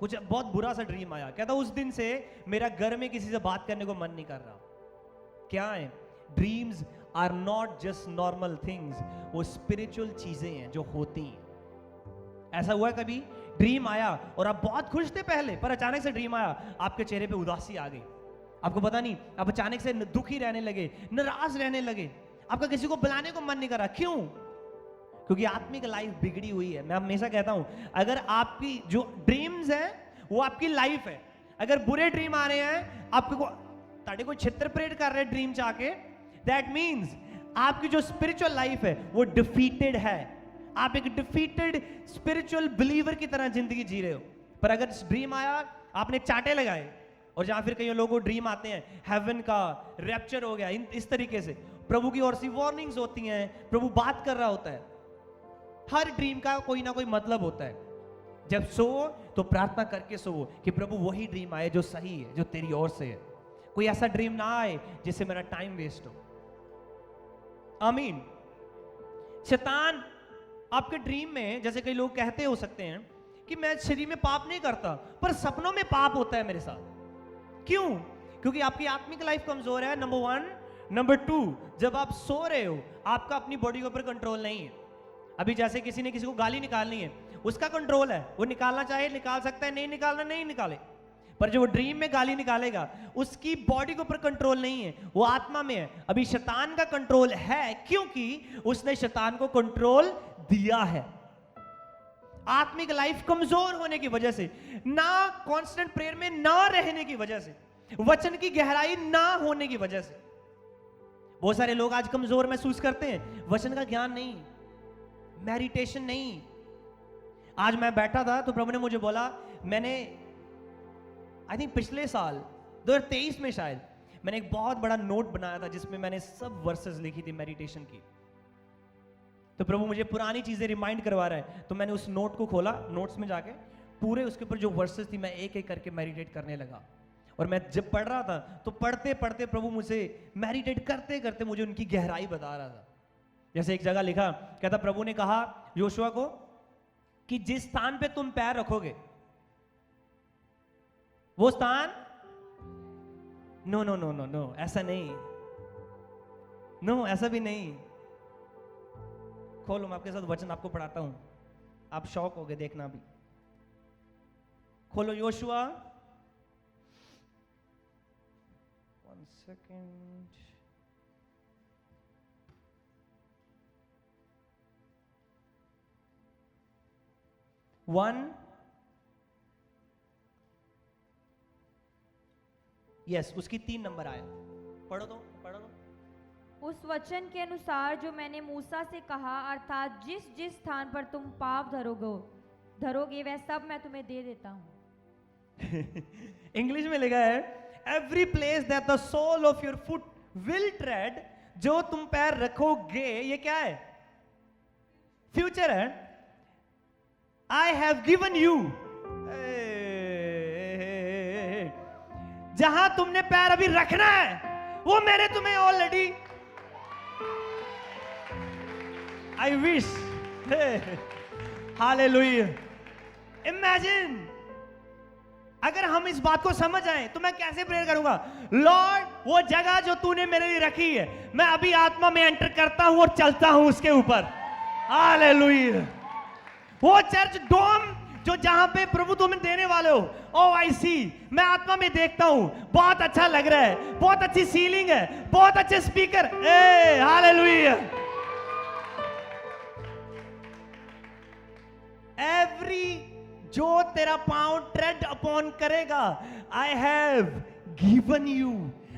कुछ बहुत बुरा सा ड्रीम आया। कहता उस दिन से मेरा घर में किसी से बात करने को मन नहीं कर रहा। क्या है? Dreams are not just normal things, वो स्पिरिचुअल चीजें हैं जो होती हैं। ऐसा हुआ कभी ड्रीम आया और आप बहुत खुश थे पहले, पर अचानक से ड्रीम आया, आपके चेहरे पे उदासी आ गई, आपको पता नहीं, आप अचानक से दुखी रहने लगे, नाराज रहने लगे, आपका किसी को बुलाने को मन नहीं कर रहा। क्यों? क्योंकि आत्मिक लाइफ बिगड़ी हुई है। मैं हमेशा कहता हूं, अगर आपकी जो ड्रीम्स है वो आपकी लाइफ है, अगर बुरे ड्रीम आ रहे हैं, आपको ताड़े कोई छित्र प्रेट कर रहे ड्रीम चाके, दैट मीन्स आपकी जो स्पिरिचुअल लाइफ है वो डिफीटेड है। आप एक डिफीटेड स्पिरिचुअल बिलीवर की तरह जिंदगी जी रहे हो। पर अगर ड्रीम आया, आपने चाटे लगाए, और जहां फिर कई लोगों को ड्रीम आते हैं हेवन का रैप्चर हो गया, इस तरीके से प्रभु की ओर से वार्निंग्स होती हैं, प्रभु बात कर रहा होता है। हर ड्रीम का कोई ना कोई मतलब होता है। जब सोओ तो प्रार्थना करके सोओ कि प्रभु वही ड्रीम आए जो सही है, जो तेरी ओर से है। कोई ऐसा ड्रीम ना आए जिससे मेरा टाइम वेस्ट हो। आमीन। शैतान आपके ड्रीम में, जैसे कई लोग कहते हो सकते हैं कि मैं शरीर में पाप नहीं करता, पर सपनों में पाप होता है मेरे साथ। क्यों? क्योंकि आपकी आत्मिक लाइफ कमजोर है, नंबर 1। नंबर 2, जब आप सो रहे हो आपका अपनी बॉडी के ऊपर कंट्रोल नहीं है। अभी जैसे किसी ने किसी को गाली निकालनी है, उसका कंट्रोल है, वो निकालना चाहे निकाल सकता है, नहीं निकालना नहीं निकाले। पर जो वो ड्रीम में गाली निकालेगा उसकी बॉडी के ऊपर कंट्रोल नहीं है, वो आत्मा में है। अभी शैतान का कंट्रोल है क्योंकि उसने शैतान को कंट्रोल दिया है। आत्मिक लाइफ कमजोर होने की वजह से, ना कांस्टेंट प्रेयर में ना रहने की वजह से, वचन की गहराई ना होने की वजह से बहुत सारे लोग आज कमजोर महसूस करते हैं। वचन का ज्ञान नहीं, मेडिटेशन नहीं। आज मैं बैठा था तो प्रभु ने मुझे बोला, मैंने आई थिंक पिछले साल 2023 में शायद मैंने एक बहुत बड़ा नोट बनाया था जिसमें मैंने सब वर्सेस लिखी थी मेडिटेशन की। तो प्रभु मुझे पुरानी चीजें रिमाइंड करवा रहा है, तो मैंने उस नोट को खोला, नोट्स में जाके पूरे उसके ऊपर जो वर्सेस थी मैं एक एक करके मेडिटेट करने लगा। और मैं जब पढ़ रहा था तो पढ़ते पढ़ते प्रभु मुझे मेडिटेट करते करते मुझे उनकी गहराई बता रहा था। जैसे एक जगह लिखा, कहता प्रभु ने कहा योशुआ को कि जिस स्थान पे तुम पैर रखोगे वो स्थान, no no no no no, ऐसा नहीं, नो ऐसा भी नहीं। खोलो, मैं आपके साथ वचन आपको पढ़ाता हूं, आप शौक हो गए देखना। अभी खोलो योशुआ, 1 सेकेंड। यस, उसकी 3 नंबर आया। पढ़ो तो, पढ़ो तो। उस वचन के अनुसार जो मैंने मूसा से कहा, अर्थात जिस जिस स्थान पर तुम पाप धरोगे वह सब मैं तुम्हें दे देता हूं। इंग्लिश में लिखा है, every place that the sole of your foot will tread, जो तुम पैर रखोगे, ये क्या है? फ्यूचर है। आई हैव गिवन यू, जहां तुमने पैर अभी रखना है वो मैंने तुम्हें already, I wish, hallelujah. Imagine अगर हम इस बात को समझ आए तो मैं कैसे प्रेयर करूंगा, लॉर्ड वो जगह जो तूने मेरे लिए रखी है मैं अभी आत्मा में एंटर करता हूं और चलता हूं उसके ऊपर, हालेलुया। वो चर्च डोम जो जहां पे प्रभु तुम्हें देने वाले हो, ओ आई सी, मैं आत्मा में देखता हूं, बहुत अच्छा लग रहा है, बहुत अच्छी सीलिंग है, बहुत अच्छे स्पीकर, हालेलुया। एवरी जो तेरा पांव ट्रेड अपॉन करेगा, आई हैव गिवन यू,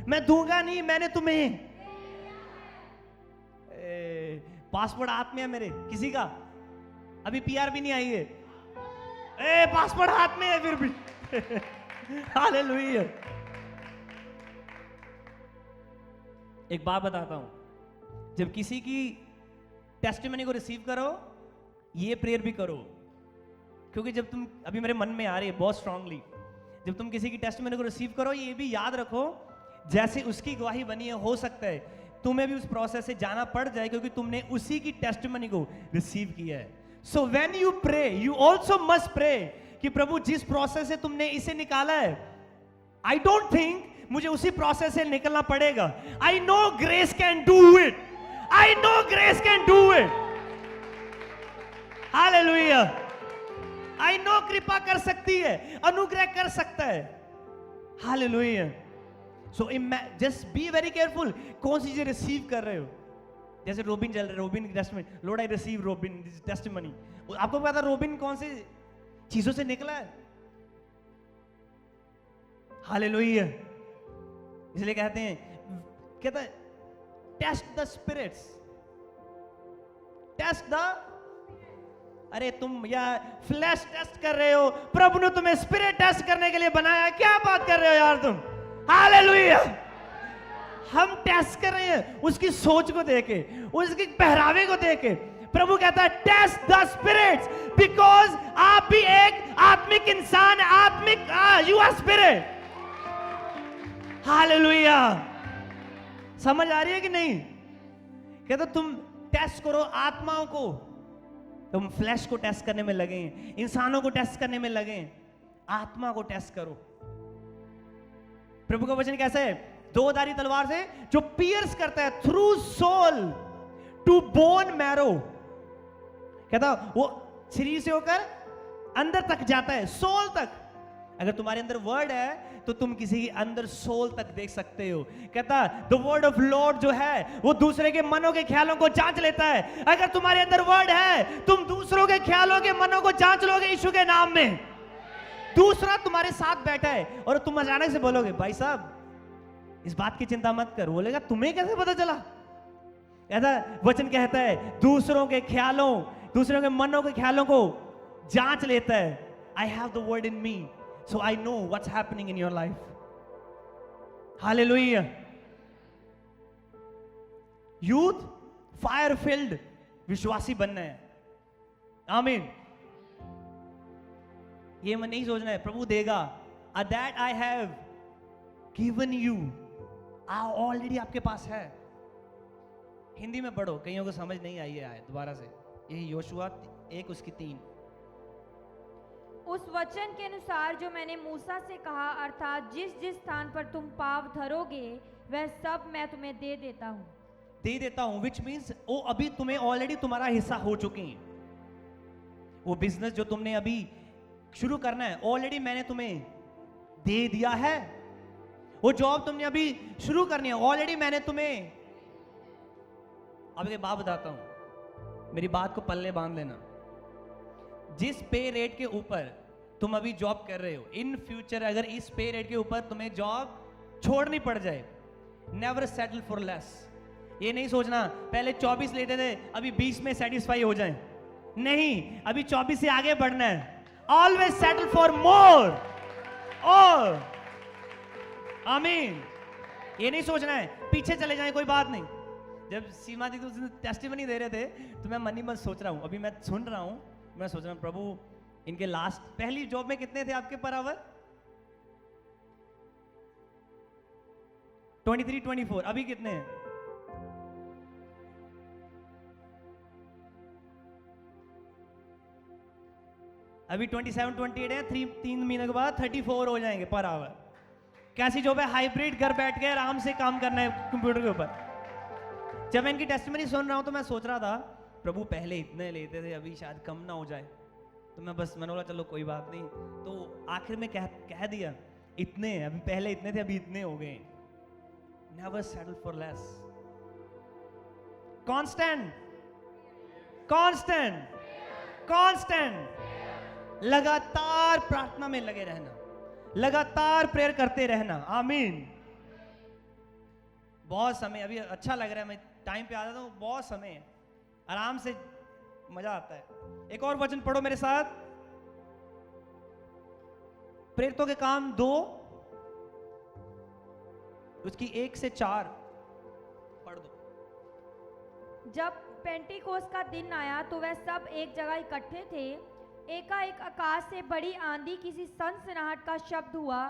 मैं दूंगा नहीं, मैंने तुम्हें। पासपोर्ट हाथ में है मेरे, किसी का अभी पीआर भी नहीं आई है, पासपोर्ट हाथ में है फिर भी, हालेलुया। एक बात बताता हूं, जब किसी की टेस्टिमनी को रिसीव करो ये प्रेयर भी करो, क्योंकि जब तुम, अभी मेरे मन में आ रही है बहुत स्ट्रांगली, जब तुम किसी की टेस्टिमनी को रिसीव करो ये भी याद रखो जैसे उसकी गवाही बनी है, हो सकता है तुम्हें भी उस प्रोसेस से जाना पड़ जाए क्योंकि तुमने उसी की टेस्टिमनी को रिसीव किया है। So when you pray you also must pray कि प्रभु जिस प्रोसेस से तुमने इसे निकाला है, आई डोंट थिंक मुझे उसी प्रोसेस से निकलना पड़ेगा, I know grace can do it, I know grace can do it, hallelujah. I know कृपा कर सकती है, अनुग्रह कर सकता है, hallelujah. So just be very careful कौन सी चीज रिसीव कर रहे हो। जैसे रोबिन चल रहे, रोबिन की testimony, Lord I receive robin testimony, आपको पता रोबिन कौन सी चीजों से निकला है, हालेलुया। इसलिए कहते हैं, कहता है test the spirits, test the, अरे तुम या फ्लैश टेस्ट कर रहे हो, प्रभु ने तुम्हें स्पिरिट टेस्ट करने के लिए बनाया, क्या बात कर रहे हो यार तुम, हालेलुया। हम टेस्ट कर रहे हैं उसकी सोच को देके, उसके पहरावे को देके। प्रभु कहता है टेस्ट द स्पिरिट्स, बिकॉज आप भी एक आत्मिक इंसान है, आत्मिक, यू आर स्पिरिट, हालेलुया। समझ आ रही है कि नहीं? कहता तुम टेस्ट करो आत्माओं को, तुम फ्लैश को टेस्ट करने में लगे हैं, इंसानों को टेस्ट करने में लगे हैं, आत्मा को टेस्ट करो। प्रभु का वचन कैसा है? दो-धारी तलवार से जो पियर्स करता है through soul to bone marrow. कहता वो शरीर से होकर अंदर तक जाता है, सोल तक। अगर तुम्हारे अंदर वर्ड है तो तुम किसी के अंदर सोल तक देख सकते हो। कहता द वर्ड ऑफ लॉर्ड जो है वो दूसरे के मनों के ख्यालों को जांच लेता है। अगर तुम्हारे अंदर वर्ड है, तुम दूसरों के ख्यालों के मनों को जांच लोगे यीशु के नाम में। दूसरा तुम्हारे साथ बैठा है और तुम अचानक से बोलोगे भाई साहब इस बात की चिंता मत कर, बोलेगा तुम्हें कैसे पता चला? कहता वचन कहता है दूसरों के ख्यालों, दूसरों के मनों के ख्यालों को जांच लेता है। I have the word in me so I know what's happening in your life. Hallelujah. Youth fire filled विश्वासी बनना है। आमीन। ये मैं नहीं सोचना है प्रभु देगा। That I have given you, already आपके पास है। हिंदी में पढ़ो, कईयों को समझ नहीं आई है दोबारा से। यही योशुआ 1 उसकी 3। उस वचन के अनुसार जो मैंने मूसा से कहा, अर्थात जिस जिस स्थान पर तुम पाँव धरोगे वह सब मैं तुम्हें दे देता हूँ। दे देता हूँ विच मीन्स वो अभी तुम्हें ऑलरेडी तुम्हारा हिस्सा हो चुके हैं। वो बिजनेस जो तुमने अभी शुरू करना है ऑलरेडी मैंने तुम्हें दे दिया है। वो जॉब तुमने अभी शुरू करनी है ऑलरेडी मैंने तुम्हें। अब एक बात बताता हूं, मेरी बात को पल्ले बांध लेना। जिस पे रेट के ऊपर तुम अभी जॉब कर रहे हो, इन फ्यूचर अगर इस पे रेट के ऊपर तुम्हें जॉब छोड़नी पड़ जाए, नेवर सेटल फॉर लेस। ये नहीं सोचना पहले 24 लेते थे अभी 20 में सेटिस्फाई हो जाए, नहीं, अभी 24 से आगे बढ़ना है। Always settle for more. और आमीन। ये नहीं सोचना है पीछे चले जाए, कोई बात नहीं। जब सीमा जी टेस्टिमनी दे रहे थे तो मैं मन ही मन सोच रहा हूं, अभी मैं सुन रहा हूं, मैं सोच रहा हूं प्रभु इनके लास्ट पहली जॉब में कितने थे आपके पर आवर? 23, 24। अभी कितने हैं? अभी 27, 28 है। 3 महीने के बाद 34 हो जाएंगे पर आवर। कैसी जॉब है? हाइब्रिड, घर बैठ के आराम से काम करना है कंप्यूटर के ऊपर। जब मैं इनकी टेस्टिमनी सुन रहा हूं तो मैं सोच रहा था प्रभु पहले इतने लेते थे अभी शायद कम ना हो जाए, तो मैं बस मैंने बोला चलो कोई बात नहीं। तो आखिर में कह दिया इतने, अभी पहले इतने थे अभी इतने हो गए। Never settle for less. Constant, constant, constant. लगातार प्रार्थना में लगे रहना, लगातार प्रेयर करते रहना। आमीन। बहुत समय अभी अच्छा लग रहा है, मैं टाइम पे आ जाता हूँ, बहुत समय है, आराम से मजा आता है। एक और वचन पढ़ो मेरे साथ, प्रेरितों के काम 2 उसकी 1 से 4 पढ़ दो। जब पेंटिकोस का दिन आया तो वह सब एक जगह इकट्ठे थे। एकाएक आकाश से बड़ी आंधी, किसी सनसनाहट का शब्द हुआ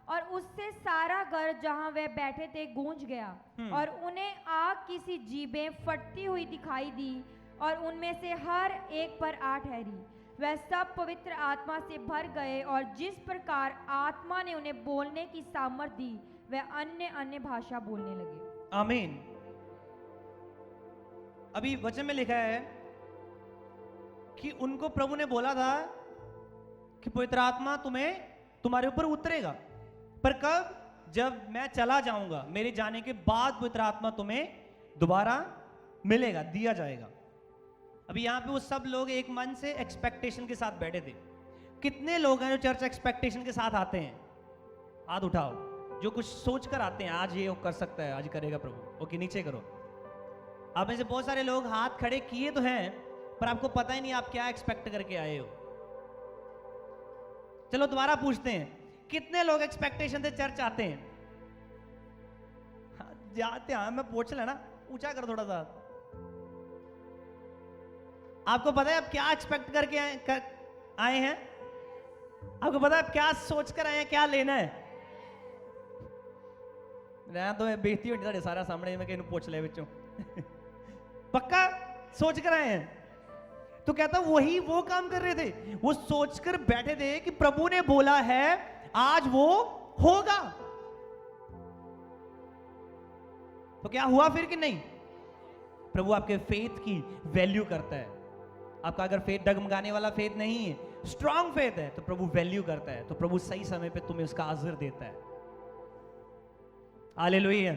और उससे सारा घर जहां वे बैठे थे गूंज गया। और उन्हें आग की सी जीभें फटती हुई दिखाई दी और उनमें से हर एक पर आ ठहरी। वह सब पवित्र आत्मा से भर गए और जिस प्रकार आत्मा ने उन्हें बोलने की सामर्थ दी वह अन्य अन्य भाषा बोलने लगे। आमीन। अभी वचन में लिखा है कि उनको प्रभु ने बोला था कि पवित्र आत्मा तुम्हारे ऊपर उतरेगा, पर कब? जब मैं चला जाऊंगा, मेरे जाने के बाद पवित्र आत्मा तुम्हें दोबारा मिलेगा, दिया जाएगा। अभी यहां पे वो सब लोग एक मन से एक्सपेक्टेशन के साथ बैठे थे। कितने लोग हैं जो चर्च एक्सपेक्टेशन के साथ आते हैं? हाथ उठाओ। जो कुछ सोच कर आते हैं आज ये कर सकता है, आज करेगा प्रभु। ओके, नीचे करो। आप में से बहुत सारे लोग हाथ खड़े किए तो हैं, पर आपको पता ही नहीं आप क्या एक्सपेक्ट करके आए हो। चलो दोबारा पूछते हैं, कितने लोग एक्सपेक्टेशन से चर्च आते हैं? जाते हैं, मैं पूछ लेना, ऊंचा कर थोड़ा सा। आपको पता है आप क्या एक्सपेक्ट करके आए हैं? आपको पता है आप क्या सोच कर आए हैं, क्या लेना है? रहना तो बेइज्जती होनी सारे सारा सामने, मैं किसी पूछ ले बच्चों। पक्का सोच कर आए हैं? तो कहता वही वो काम कर रहे थे, वो सोचकर बैठे थे कि प्रभु ने बोला है आज वो होगा। तो क्या हुआ फिर कि नहीं? प्रभु आपके फेथ की वैल्यू करता है। आपका अगर फेथ डगमगाने वाला फेथ नहीं है, स्ट्रांग फेथ है, तो प्रभु वैल्यू करता है, तो प्रभु सही समय पे तुम्हें उसका अजर देता है। Hallelujah,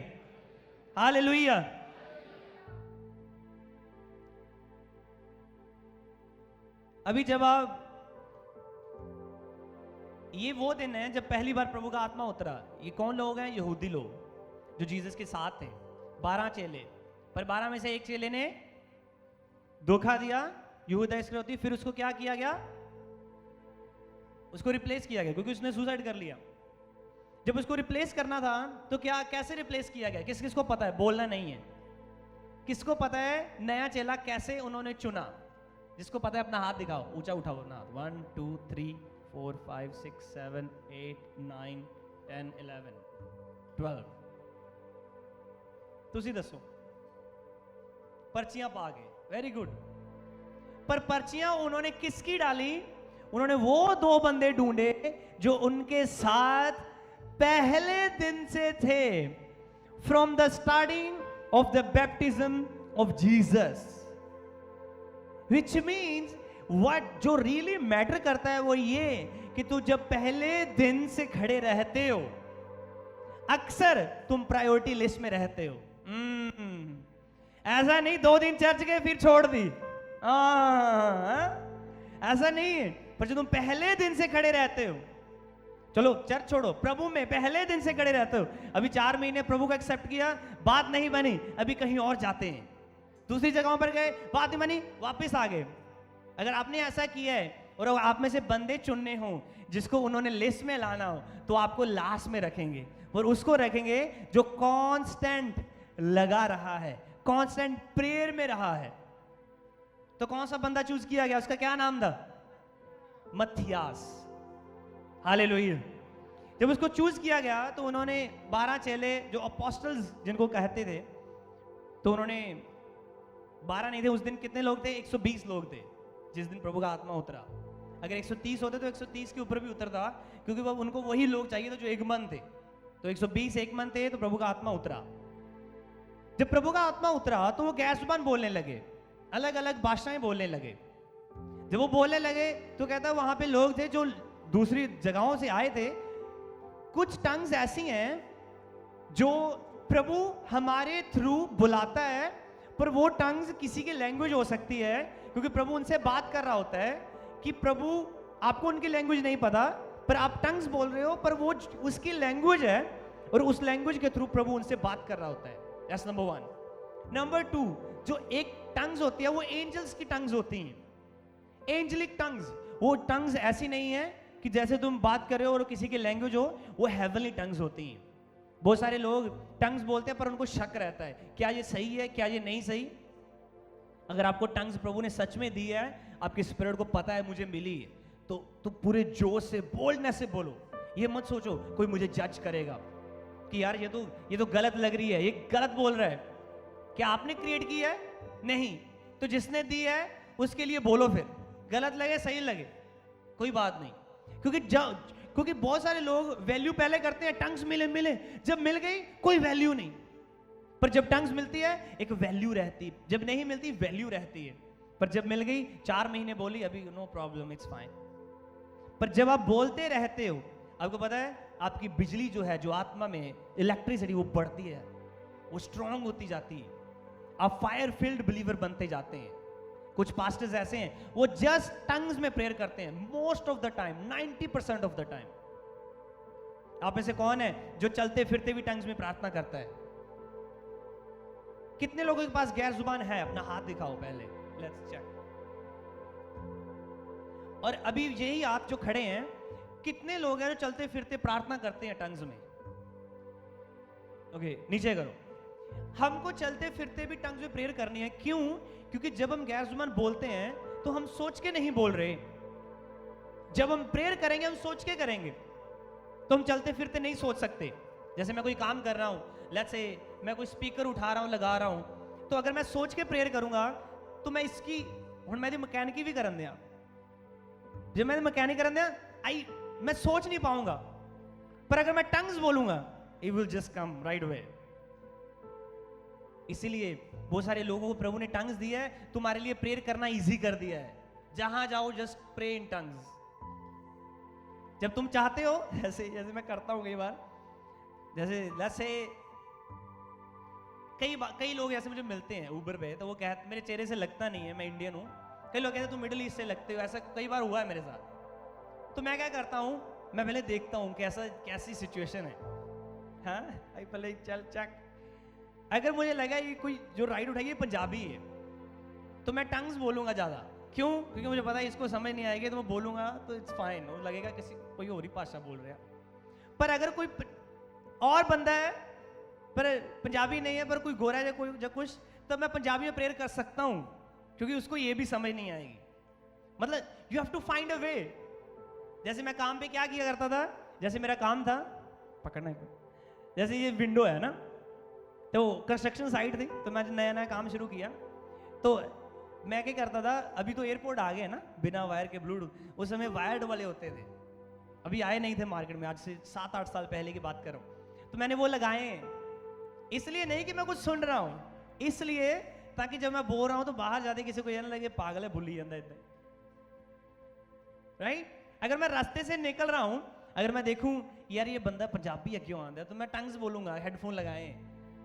hallelujah. अभी जब आप, ये वो दिन है जब पहली बार प्रभु का आत्मा उतरा। ये कौन लोग हैं? यहूदी लोग जो जीसस के साथ थे, 12 चेले। पर 12 में से एक चेले ने धोखा दिया, यहूदा इस्करियोती। फिर उसको क्या किया गया? उसको रिप्लेस किया गया, क्योंकि उसने सुसाइड कर लिया। जब उसको रिप्लेस करना था तो क्या, कैसे रिप्लेस किया गया? किस किस को पता है? बोलना नहीं है। किसको पता है नया चेला कैसे उन्होंने चुना? जिसको पता है अपना हाथ दिखाओ, ऊंचा उठाओ अपना हाथ। 1 2 3 4 5 6 7 8 9 10 11 12। तुसी दसो। पर्चियां पा गए, वेरी गुड। पर पर्चियां उन्होंने किसकी डाली? उन्होंने वो 2 बंदे ढूंढे जो उनके साथ पहले दिन से थे, from the starting of the baptism of Jesus. Which means what, जो रियली मैटर करता है वो ये कि तू जब पहले दिन से खड़े रहते हो, अक्सर तुम प्रायोरिटी लिस्ट में रहते हो। ऐसा नहीं 2 दिन चर्च गए फिर छोड़ दी, ऐसा नहीं है। पर जो तुम पहले दिन से खड़े रहते हो, चलो चर्च छोड़ो, प्रभु में पहले दिन से खड़े रहते हो। अभी 4 महीने प्रभु को एक्सेप्ट किया, बात नहीं बनी, अभी कहीं और जाते हैं, दूसरी जगहों पर गए, बात नहीं बनी, वापस आ गए। अगर आपने ऐसा किया है और आप में से बंदे चुनने हो जिसको उन्होंने लिस्ट में लाना हो, तो आपको लास्ट में रखेंगे और उसको रखेंगे जो कांस्टेंट लगा रहा है, कांस्टेंट प्रेयर में रहा है। तो कौन सा बंदा चूज किया गया? उसका क्या नाम था? मत्थियास। हालेलुया। जब उसको चूज किया गया तो उन्होंने 12 चेले जो अपोस्टल्स जिनको कहते थे, तो उन्होंने 12 नहीं थे उस दिन। कितने लोग थे? 120 लोग थे जिस दिन प्रभु का आत्मा उतरा। अगर 130 होते तो 130 के ऊपर भी उतरता, क्योंकि वो उनको वही लोग चाहिए थे जो एक मन थे। तो 120 एक मन थे, तो प्रभु का आत्मा उतरा। जब प्रभु का आत्मा उतरा तो वो गैर जुबान बोलने लगे, अलग अलग भाषाएं बोलने लगे। जब वो बोलने लगे तो कहता है वहां पे लोग थे जो दूसरी जगहों से आए थे। कुछ टंग्स ऐसी हैं जो प्रभु हमारे थ्रू बुलाता है, पर वो टंग्स किसी की लैंग्वेज हो सकती है, क्योंकि प्रभु उनसे बात कर रहा होता है कि प्रभु आपको उनकी लैंग्वेज नहीं पता, पर आप टंग्स बोल रहे हो, पर वो उसकी लैंग्वेज है और उस लैंग्वेज के थ्रू प्रभु उनसे बात कर रहा होता है। That's number 1। नंबर 2, जो एक टंग्स होती है वो एंजल्स की टंग्स होती हैं, एंजलिक टंग्स। वो टंग्स ऐसी नहीं है कि जैसे तुम बात कर रहे हो और किसी की लैंग्वेज हो, वो हेवनली टंग्स होती हैं। बहुत सारे लोग टंग्स बोलते हैं पर उनको शक रहता है, क्या ये सही है, क्या ये नहीं सही। अगर आपको टंग्स प्रभु ने सच में दी है, आपके स्पिरिट को पता है मुझे मिली है, तो पूरे जोश से, बोल्डनेस से बोलो। ये मत सोचो कोई मुझे जज करेगा कि यार ये तो गलत लग रही है, ये गलत बोल रहा है। क्या आपने क्रिएट की है? नहीं। तो जिसने दी है उसके लिए बोलो, फिर गलत लगे सही लगे कोई बात नहीं। क्योंकि बहुत सारे लोग वैल्यू पहले करते हैं, टंग्स मिले, जब मिल गई कोई वैल्यू नहीं। पर जब टंग्स मिलती है एक वैल्यू रहती, जब नहीं मिलती वैल्यू रहती है। पर जब मिल गई, 4 महीने बोली, अभी नो प्रॉब्लम, इट्स फाइन। पर जब आप बोलते रहते हो, आपको पता है आपकी बिजली जो है, जो आत्मा में इलेक्ट्रिसिटी, वो बढ़ती है, वो स्ट्रांग होती जाती है, आप फायर फील्ड बिलीवर बनते जाते हैं। कुछ पास्टर्स ऐसे हैं वो जस्ट टंग्स में प्रेयर करते हैं most of the time, 90% of the time. आप में से कौन है जो चलते फिरते भी टंग्स में प्रार्थना करता है? कितने लोगों के पास गैर जुबान है? अपना हाथ दिखाओ पहले, लेट्स चेक। और अभी यही आप जो खड़े हैं, कितने लोग हैं जो चलते फिरते प्रार्थना करते हैं टंग्स में? ओके, नीचे करो। हमको चलते फिरते भी टंग्स में प्रेयर करनी है। क्यों? क्योंकि जब हम गैर जुबान बोलते हैं तो हम सोच के नहीं बोल रहे। जब हम प्रेयर करेंगे हम सोच के करेंगे, तो हम चलते फिरते नहीं सोच सकते। जैसे मैं कोई काम कर रहा हूं, लेट्स से मैं कोई स्पीकर उठा रहा हूं, लगा रहा हूं, तो अगर मैं सोच के प्रेयर करूंगा तो मैं इसकी हुण मैं मकैनिकी भी करन दिया, जब मैं मकैनिक करन दिया मैं सोच नहीं पाऊंगा, पर अगर मैं टंग्स बोलूंगा it will just come right away. इसीलिए बहुत सारे लोगों को प्रभु ने टंग्स दिया है, तुम्हारे लिए प्रेयर करना इजी कर दिया है। जहां जाओ जस्ट प्रे इन टंग्स। जब तुम चाहते हो, जैसे मैं करता हूं कई बार, जैसे कई लोग ऐसे मुझे मिलते हैं ऊबर पे, तो वो कहते, मेरे चेहरे से लगता नहीं है मैं इंडियन हूं, कई लोग कहते हैं तुम मिडिल ईस्ट से लगते हो, ऐसा कई बार हुआ है मेरे साथ। तो मैं क्या करता हूं, मैं पहले देखता हूं कैसी सिचुएशन है, हाँ पहले चल चेक। अगर मुझे लगा ये कोई जो राइड उठाएगी पंजाबी है, तो मैं टंग्स बोलूंगा ज्यादा। क्यों? क्योंकि मुझे पता है इसको समझ नहीं आएगी, तो मैं बोलूंगा तो इट्स फाइन, वो लगेगा किसी कोई और ही भाषा बोल रहा है। पर अगर कोई और बंदा है पर पंजाबी नहीं है, पर कोई गोरा है या कुछ, तब मैं पंजाबी में प्रेयर कर सकता हूं, क्योंकि उसको ये भी समझ नहीं आएगी। मतलब you have to find a way. जैसे मैं काम पे क्या किया करता था, जैसे मेरा काम था पकड़ना है, जैसे ये विंडो है ना, तो कंस्ट्रक्शन साइट थी, तो मैं नया नया काम शुरू किया, तो मैं क्या करता था, अभी तो एयरपोर्ट आ गए ना बिना वायर के ब्लूटूथ, उस समय वायर्ड वाले होते थे, अभी आए नहीं थे मार्केट में, आज से 7-8 साल पहले की बात कर रहा हूँ। तो मैंने वो लगाए, इसलिए नहीं कि मैं कुछ सुन रहा हूँ, इसलिए ताकि जब मैं बोल रहा हूँ तो बाहर जाते किसी को ये ना लगे पागल है भूली जाता इतना, राइट। अगर मैं रास्ते से निकल रहा हूँ, अगर मैं देखूं यार ये बंदा पंजाबी है क्यों आंदा है, तो मैं टंग्स बोलूंगा, हेडफोन लगाए,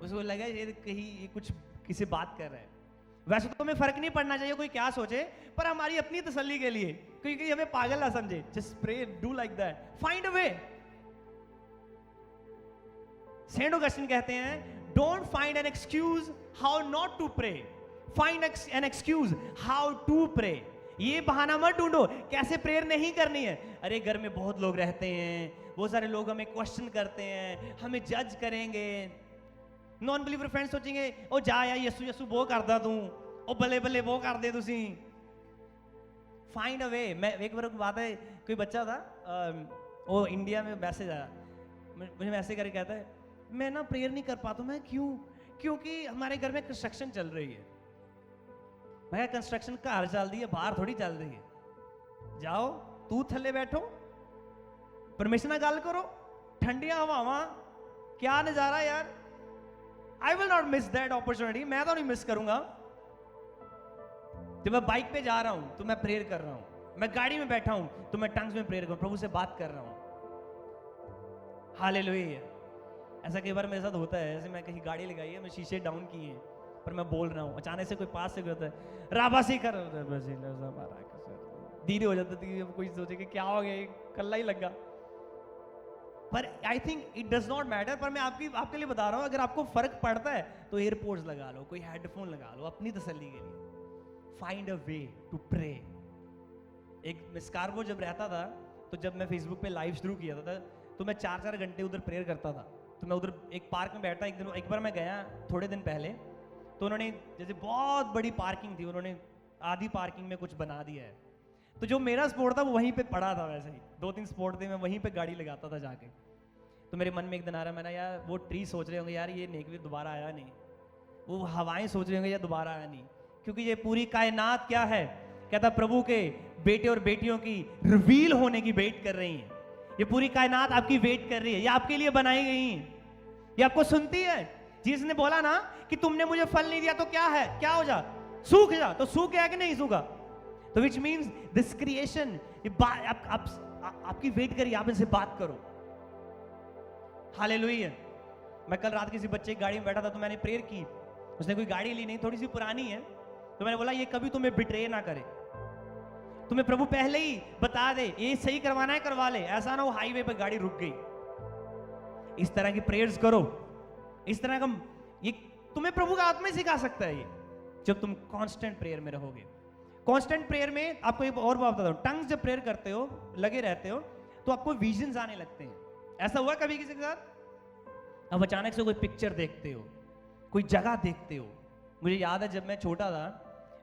उसको लगा ये कहीं ये कुछ किसी बात कर रहा है। वैसे तो हमें फर्क नहीं पड़ना चाहिए कोई क्या सोचे, पर हमारी अपनी तसल्ली के लिए, क्योंकि हमें पागल ना समझे, just pray, do like that, find a way. Saint Augustine कहते हैं, don't find an excuse how not to pray, find an excuse how to pray. ये बहाना मत ढूंढो कैसे प्रेयर नहीं करनी है। अरे घर में बहुत लोग रहते हैं, बहुत सारे लोग हमें क्वेश्चन करते हैं, हमें जज करेंगे, नॉन बिलीवर फ्रेंड्स सोचेंगे ओ जा यार यसू यसू वो करदा तू, ओ बल्ले बल्ले वो कर दे तुसी। फाइंड अ वे। मैं एक बार बात है, कोई बच्चा था, वो इंडिया में मैसेज आया, मुझे मैसेज करके कहता है मैं ना प्रेयर नहीं कर पाता। मैं क्यों? क्योंकि हमारे घर में कंस्ट्रक्शन चल रही है। मैं कंस्ट्रक्शन घर चल रही है, बाहर थोड़ी चल रही है। जाओ तू थले बैठो, परमेश्वर नाल गल करो, ठंडियां हवावां, क्या नजारा यार। I will not miss that opportunity, मैं तो नहीं मिस करूंगा। जब मैं बाइक पे जा रहा हूं तो मैं प्रेयर कर रहा हूं, मैं गाड़ी में बैठा हूं तो मैं टंग्स में प्रेयर कर, प्रभु से बात कर रहा हूं। हालेलुया। ऐसा कई बार मेरे साथ होता है, जैसे मैं कहीं गाड़ी लगाई है, मैं शीशे डाउन किए हैं, पर मैं बोल रहा हूँ, अचानक से कोई पास से होता है राबासी कर, धीरे हो जाता है, कोई सोचे कि क्या हो गया, कल्ला ही लगा। पर I think it does not matter. पर मैं आपके लिए बता रहा हूँ, अगर आपको फर्क पड़ता है तो एयरपोर्ट्स लगा लो, कोई हेडफोन लगा लो अपनी तसल्ली के लिए। Find a way to pray. एक मैं स्कारबो जब रहता था, तो जब मैं फेसबुक पे लाइव शुरू किया था, तो मैं 4-4 घंटे उधर प्रेयर करता था। तो मैं उधर एक पार्क में बैठा, एक बार मैं गया थोड़े दिन पहले, तो उन्होंने जैसे बहुत बड़ी पार्किंग थी, उन्होंने आधी पार्किंग में कुछ बना दिया है। तो जो मेरा स्पॉट था वो वहीं पे पड़ा था, वैसे ही 2-3 स्पॉट थे, मैं वहीं पे गाड़ी लगाता था जाके। तो मेरे मन में एक दिन आ रहा, मैंने यार वो ट्री सोच रहे होंगे यार ये नेकवीर दोबारा आया नहीं, वो हवाएं सोच रहे होंगे यार दोबारा आया नहीं, क्योंकि ये पूरी कायनात क्या है, कहता प्रभु के बेटे और बेटियों की रिवील होने की वेट कर रही है। ये पूरी कायनात आपकी वेट कर रही है, ये आपके लिए बनाई गई है, ये आपको सुनती है। जिसने बोला ना कि तुमने मुझे फल नहीं दिया तो क्या है, क्या हो जा, सूख जा, तो सूख गया कि नहीं सूखा। तो विच मीन्स दिस क्रिएशन आपकी वेट करिए, आप इनसे बात करो। हालेलुया। मैं कल रात किसी बच्चे की गाड़ी में बैठा था, तो मैंने प्रेयर की, उसने कोई गाड़ी ली नहीं, थोड़ी सी पुरानी है, तो मैंने बोला ये कभी तुम्हें बिट्रे ना करे, तुम्हें प्रभु पहले ही बता दे ये सही करवाना है करवा ले, ऐसा ना हो हाईवे पे गाड़ी रुक गई। इस तरह की प्रेयर्स करो, इस तरह का ये तुम्हें प्रभु का आत्मा ही सिखा सकता है। ये जब तुम कांस्टेंट प्रेयर में रहोगे। कांस्टेंट प्रेयर में आपको एक और बात बताता हूं, टंग्स जब प्रेयर करते हो, लगे रहते हो, तो आपको विजन्स आने लगते हैं। ऐसा हुआ कभी किसी के साथ? अब अचानक से कोई पिक्चर देखते हो, कोई जगह देखते हो। मुझे याद है जब मैं छोटा था,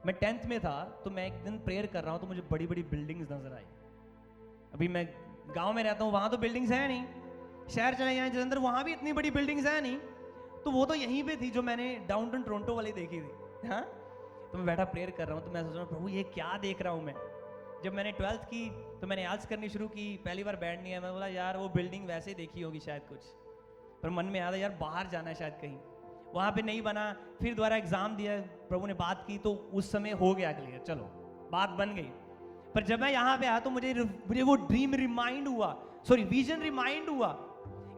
मैं 10th में था, तो मैं एक दिन प्रेयर कर रहा हूं, तो मुझे बड़ी बड़ी बिल्डिंग्स नजर आई। अभी मैं गांव में रहता हूं, वहां तो बिल्डिंग्स है नहीं, शहर चले जाए जलंधर, वहां भी इतनी बड़ी बिल्डिंग्स है नहीं। तो वो तो यहीं पे थी जो मैंने डाउनटाउन टोरंटो वाली देखी थी। हाँ, तो मैं बैठा प्रेयर कर रहा हूँ, तो मैं सोच रहा हूँ प्रभु ये क्या देख रहा हूँ मैं। जब मैंने 12th की तो मैंने याद करनी शुरू की, पहली बार बैठ नहीं है, मैं बोला यार वो बिल्डिंग वैसे ही देखी होगी शायद कुछ, पर मन में याद है यार बाहर जाना है शायद कहीं, वहाँ पे नहीं बना। फिर दोबारा एग्जाम दिया, प्रभु ने बात की तो उस समय हो गया क्लियर, चलो बात बन गई। पर जब मैं यहाँ पे आया तो मुझे वो ड्रीम रिमाइंड हुआ, सॉरी विजन रिमाइंड हुआ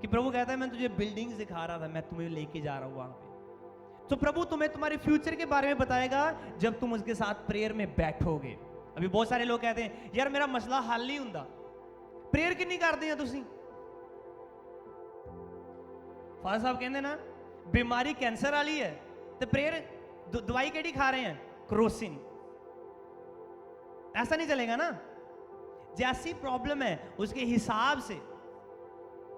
कि प्रभु कहता है मैं तुझे बिल्डिंग्स दिखा रहा था, मैं तुम्हें लेके जा रहा हूँ वहाँ पे। तो प्रभु तुम्हें तुम्हारे फ्यूचर के बारे में बताएगा जब तुम उसके साथ प्रेयर में बैठोगे। अभी बहुत सारे लोग कहते हैं यार मेरा मसला हल नहीं हुंदा, प्रेयर कि नहीं करते हैं तुसी। फादर साहब कहते ना बीमारी कैंसर वाली है तो प्रेयर दवाई केड़ी खा रहे हैं, क्रोसिन, ऐसा नहीं चलेगा ना। जैसी प्रॉब्लम है उसके हिसाब से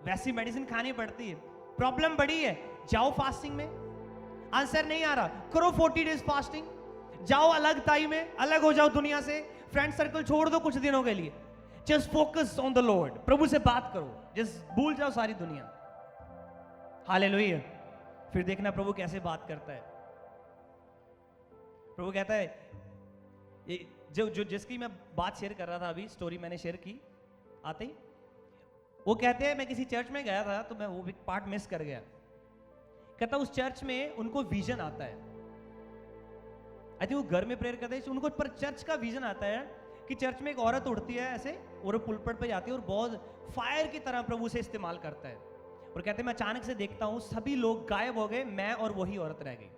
वैसी मेडिसिन खानी पड़ती है। प्रॉब्लम बड़ी है, जाओ फास्टिंग में, आंसर नहीं आ रहा करो 40 डेज फास्टिंग, जाओ अलग टाइम में, अलग हो जाओ दुनिया से, फ्रेंड सर्कल छोड़ दो कुछ दिनों के लिए, just focus on the lord, प्रभु से बात करो, जस्ट भूल जाओ सारी दुनिया। हालेलुया। फिर देखना प्रभु कैसे बात करता है। प्रभु कहता है ये जो जिसकी मैं बात शेयर कर रहा था अभी, स्टोरी मैंने शेयर की आते ही, वो कहते हैं मैं किसी चर्च में गया था तो मैं वो पार्ट मिस कर गया। कहता उस चर्च में उनको विजन आता है, आई थिंक वो घर में प्रेयर करते हैं उनको, पर चर्च का विजन आता है कि चर्च में एक औरत उठती है ऐसे और वो पुलपट पे जाती है और बहुत फायर की तरह प्रभु से इस्तेमाल करता है। और कहते हैं मैं अचानक से देखता हूं सभी लोग गायब हो गए, मैं और वही औरत रह गई।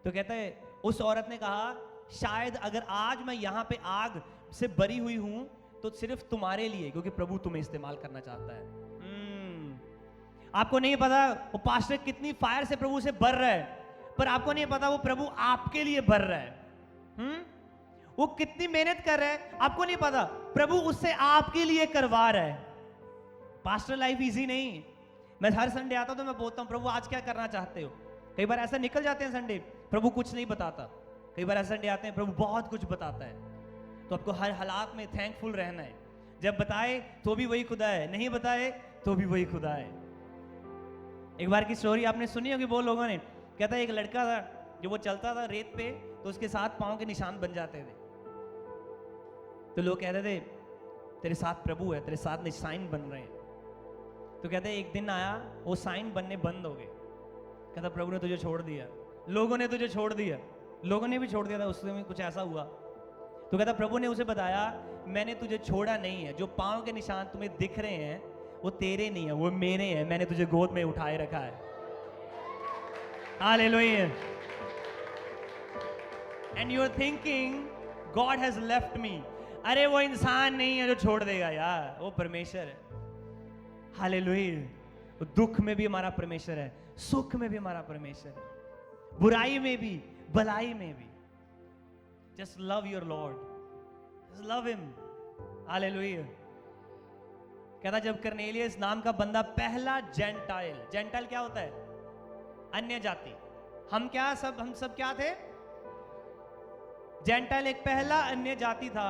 तो कहता है उस औरत ने कहा शायद अगर आज मैं यहां पे आग से भरी हुई हूं तो सिर्फ तुम्हारे लिए, क्योंकि प्रभु तुम्हें इस्तेमाल करना चाहता है। आपको नहीं पता वो पास्टर कितनी फायर से प्रभु से भर रहा है, पर आपको नहीं पता वो प्रभु आपके लिए भर रहा है। वो कितनी मेहनत कर रहा है आपको नहीं पता, प्रभु उससे आपके लिए करवा रहा है। पास्टर लाइफ इजी नहीं। मैं हर संडे आता हूं तो मैं बोलता हूं प्रभु आज क्या करना चाहते हो। कई बार ऐसा निकल जाते हैं संडे प्रभु कुछ नहीं बताता, कई बार ऐसा संडे आते हैं प्रभु बहुत कुछ बताता है। तो आपको हर हालात में थैंकफुल रहना है, जब बताए तो भी वही खुदा है, नहीं बताए तो भी वही खुदा है। एक बार की स्टोरी आपने सुनी होगी बहुत लोगों ने, कहता है एक लड़का था जो वो चलता था रेत पे तो उसके साथ पांव के निशान बन जाते थे। तो लोग कहते थे तेरे साथ प्रभु है, तेरे साथ निशान बन रहे हैं। तो कहते एक दिन आया वो साइन बनने बंद हो गए। कहता प्रभु ने तुझे छोड़ दिया, लोगों ने तुझे छोड़ दिया, लोगों ने भी छोड़ दिया था, उसमें कुछ ऐसा हुआ। तो कहता प्रभु ने उसे बताया मैंने तुझे छोड़ा नहीं है, जो पांव के निशान तुम्हें दिख रहे हैं वो तेरे नहीं है, वो मेरे हैं, मैंने तुझे गोद में उठाए रखा है। Hallelujah. And you are thinking God has left me. अरे वो इंसान नहीं है जो छोड़ देगा यार, वो परमेश्वर है। हालेलुया। दुख में भी हमारा परमेश्वर है, सुख में भी हमारा परमेश्वर है, बुराई में भी भलाई में भी। Just love your Lord, just love him. Hallelujah. कहता जब कर्नेलियस नाम का बंदा पहला जेंटाइल, जेंटाइल क्या होता है? अन्य जाति। हम सब क्या थे? जेंटाइल एक पहला अन्य जाति था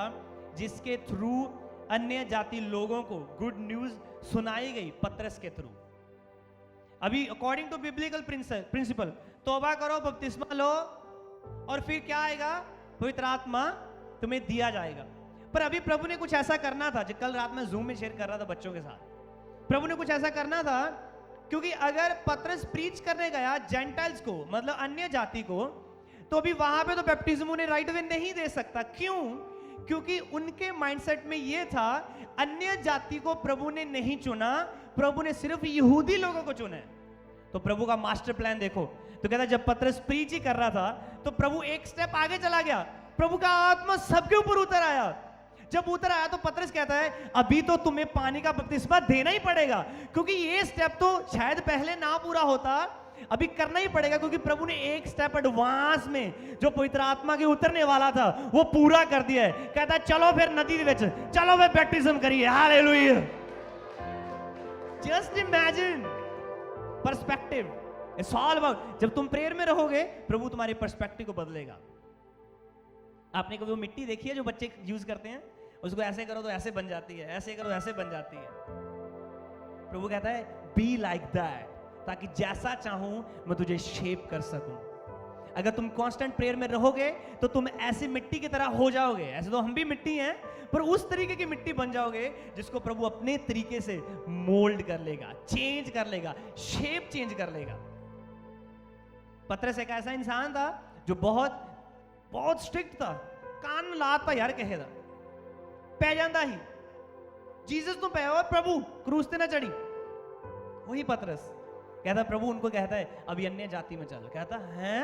जिसके थ्रू अन्य जाति लोगों को गुड न्यूज सुनाई गई पतरस के थ्रू। अभी अकॉर्डिंग टू बिब्लिकल प्रिंसिपल तौबा करो, बपतिस्मा लो और फिर क्या आएगा? पवित्र आत्मा तुम्हें दिया जाएगा। पर अभी प्रभु ने कुछ ऐसा करना था, जो कल रात में जूम में शेयर कर रहा था बच्चों के साथ। प्रभु ने कुछ ऐसा करना था क्योंकि अगर पतरस प्रीच करने गया जेंटाइल्स को, मतलब अन्य जाति को, तो अभी वहां पे तो बैप्टिज्म उन्हें राइट वे नहीं दे सकता। क्यों? क्योंकि उनके माइंडसेट में यह था अन्य जाति को प्रभु ने नहीं चुना, प्रभु ने सिर्फ यहूदी लोगों को चुना है। तो प्रभु का मास्टर प्लान देखो। तो कहता जब पतरस प्रीच ही कर रहा था तो प्रभु एक स्टेप आगे चला गया, प्रभु का आत्मा सबके ऊपर उतर आया। जब उतर आया तो पतरस कहता है अभी तो तुम्हें पानी का बपतिस्मा देना ही पड़ेगा, क्योंकि ये स्टेप तो शायद पहले ना पूरा होता, अभी करना ही पड़ेगा, क्योंकि प्रभु ने एक स्टेप एडवांस में जो पवित्र आत्मा के उतरने वाला था वो पूरा कर दिया है। कहता है चलो फिर नदी विच चलो वे बैप्टिज्म करिए। Hallelujah. Just imagine perspective, it's all about. जब तुम प्रेयर में रहोगे प्रभु तुम्हारे पर्सपेक्टिव को बदलेगा। आपने कभी वो मिट्टी देखी है जो बच्चे यूज करते हैं, उसको ऐसे करो तो ऐसे बन जाती है, ऐसे करो ऐसे बन जाती है। प्रभु कहता है बी लाइक दैट, ताकि जैसा चाहूं मैं तुझे शेप कर सकूं। अगर तुम कांस्टेंट प्रेयर में रहोगे तो तुम ऐसी मिट्टी की तरह हो जाओगे। ऐसे तो हम भी मिट्टी हैं, पर उस तरीके की मिट्टी बन जाओगे जिसको प्रभु अपने तरीके से मोल्ड कर लेगा, चेंज कर लेगा, शेप चेंज कर लेगा। पतरस एक ऐसा इंसान था जो बहुत बहुत स्ट्रिक्ट था, कान लाता यार कहे था, पै जाता ही जीसस तो पै प्रभु क्रूस ते ना चढ़ी। वही पतरस कहता प्रभु उनको कहता है अभी अन्य जाति में चल। कहता है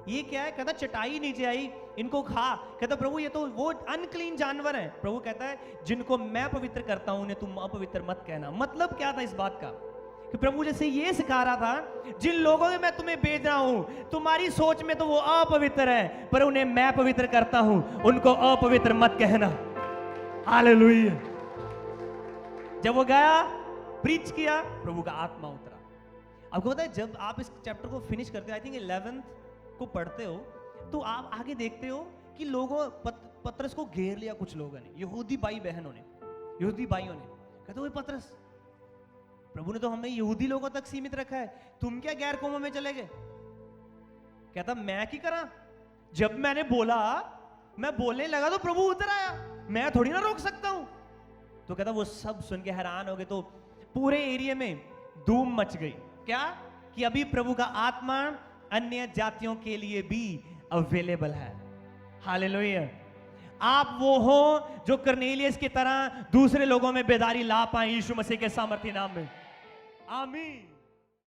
ये क्या है? कहता चटाई नीचे आई, इनको खा। कहता प्रभु ये तो वो अनक्लीन जानवर हैं। प्रभु कहता है जिनको मैं पवित्र करता हूं उन्हें तुम अपवित्र मत कहना। मतलब क्या था इस बात का? कि प्रभु जैसे ये सिखा रहा था जिन लोगों में मैं तुम्हें भेज रहा हूं तुम्हारी सोच में तो वो अपवित्र है, पर उन्हें मैं पवित्र करता हूं, उनको अपवित्र मत कहना। हालेलुया। जब वो गया प्रीच किया, प्रभु का आत्मा उतरा। आपको पता है जब आप इस चैप्टर को फिनिश करते हो, आई थिंक 11th को पढ़ते हो, तो आप आगे देखते हो कि लोगों पतरस को घेर लिया कुछ लोगों ने, यहूदी भाई बहनों ने, यहूदी भाइयों ने। कहते वो पतरस, प्रभु ने तो हमें यहूदी लोगों तक सीमित रखा है, तुम क्या गैर कौमों में चले गए? कहता मैं की करा? जब मैंने बोला, मैं बोलने लगा तो प्रभु उतर आया, मैं थोड़ी ना रोक सकता हूं। तो कहता वो सब सुन के हैरान हो गए। तो पूरे एरिया में धूम मच गई। क्या? कि अभी प्रभु का आत्मा अन्य जातियों के लिए भी अवेलेबल है। हालेलुया। आप वो हो जो कर्नेलियस की तरह दूसरे लोगों में बेदारी ला पाए यीशु मसीह के सामर्थ्य नाम में। आमीन।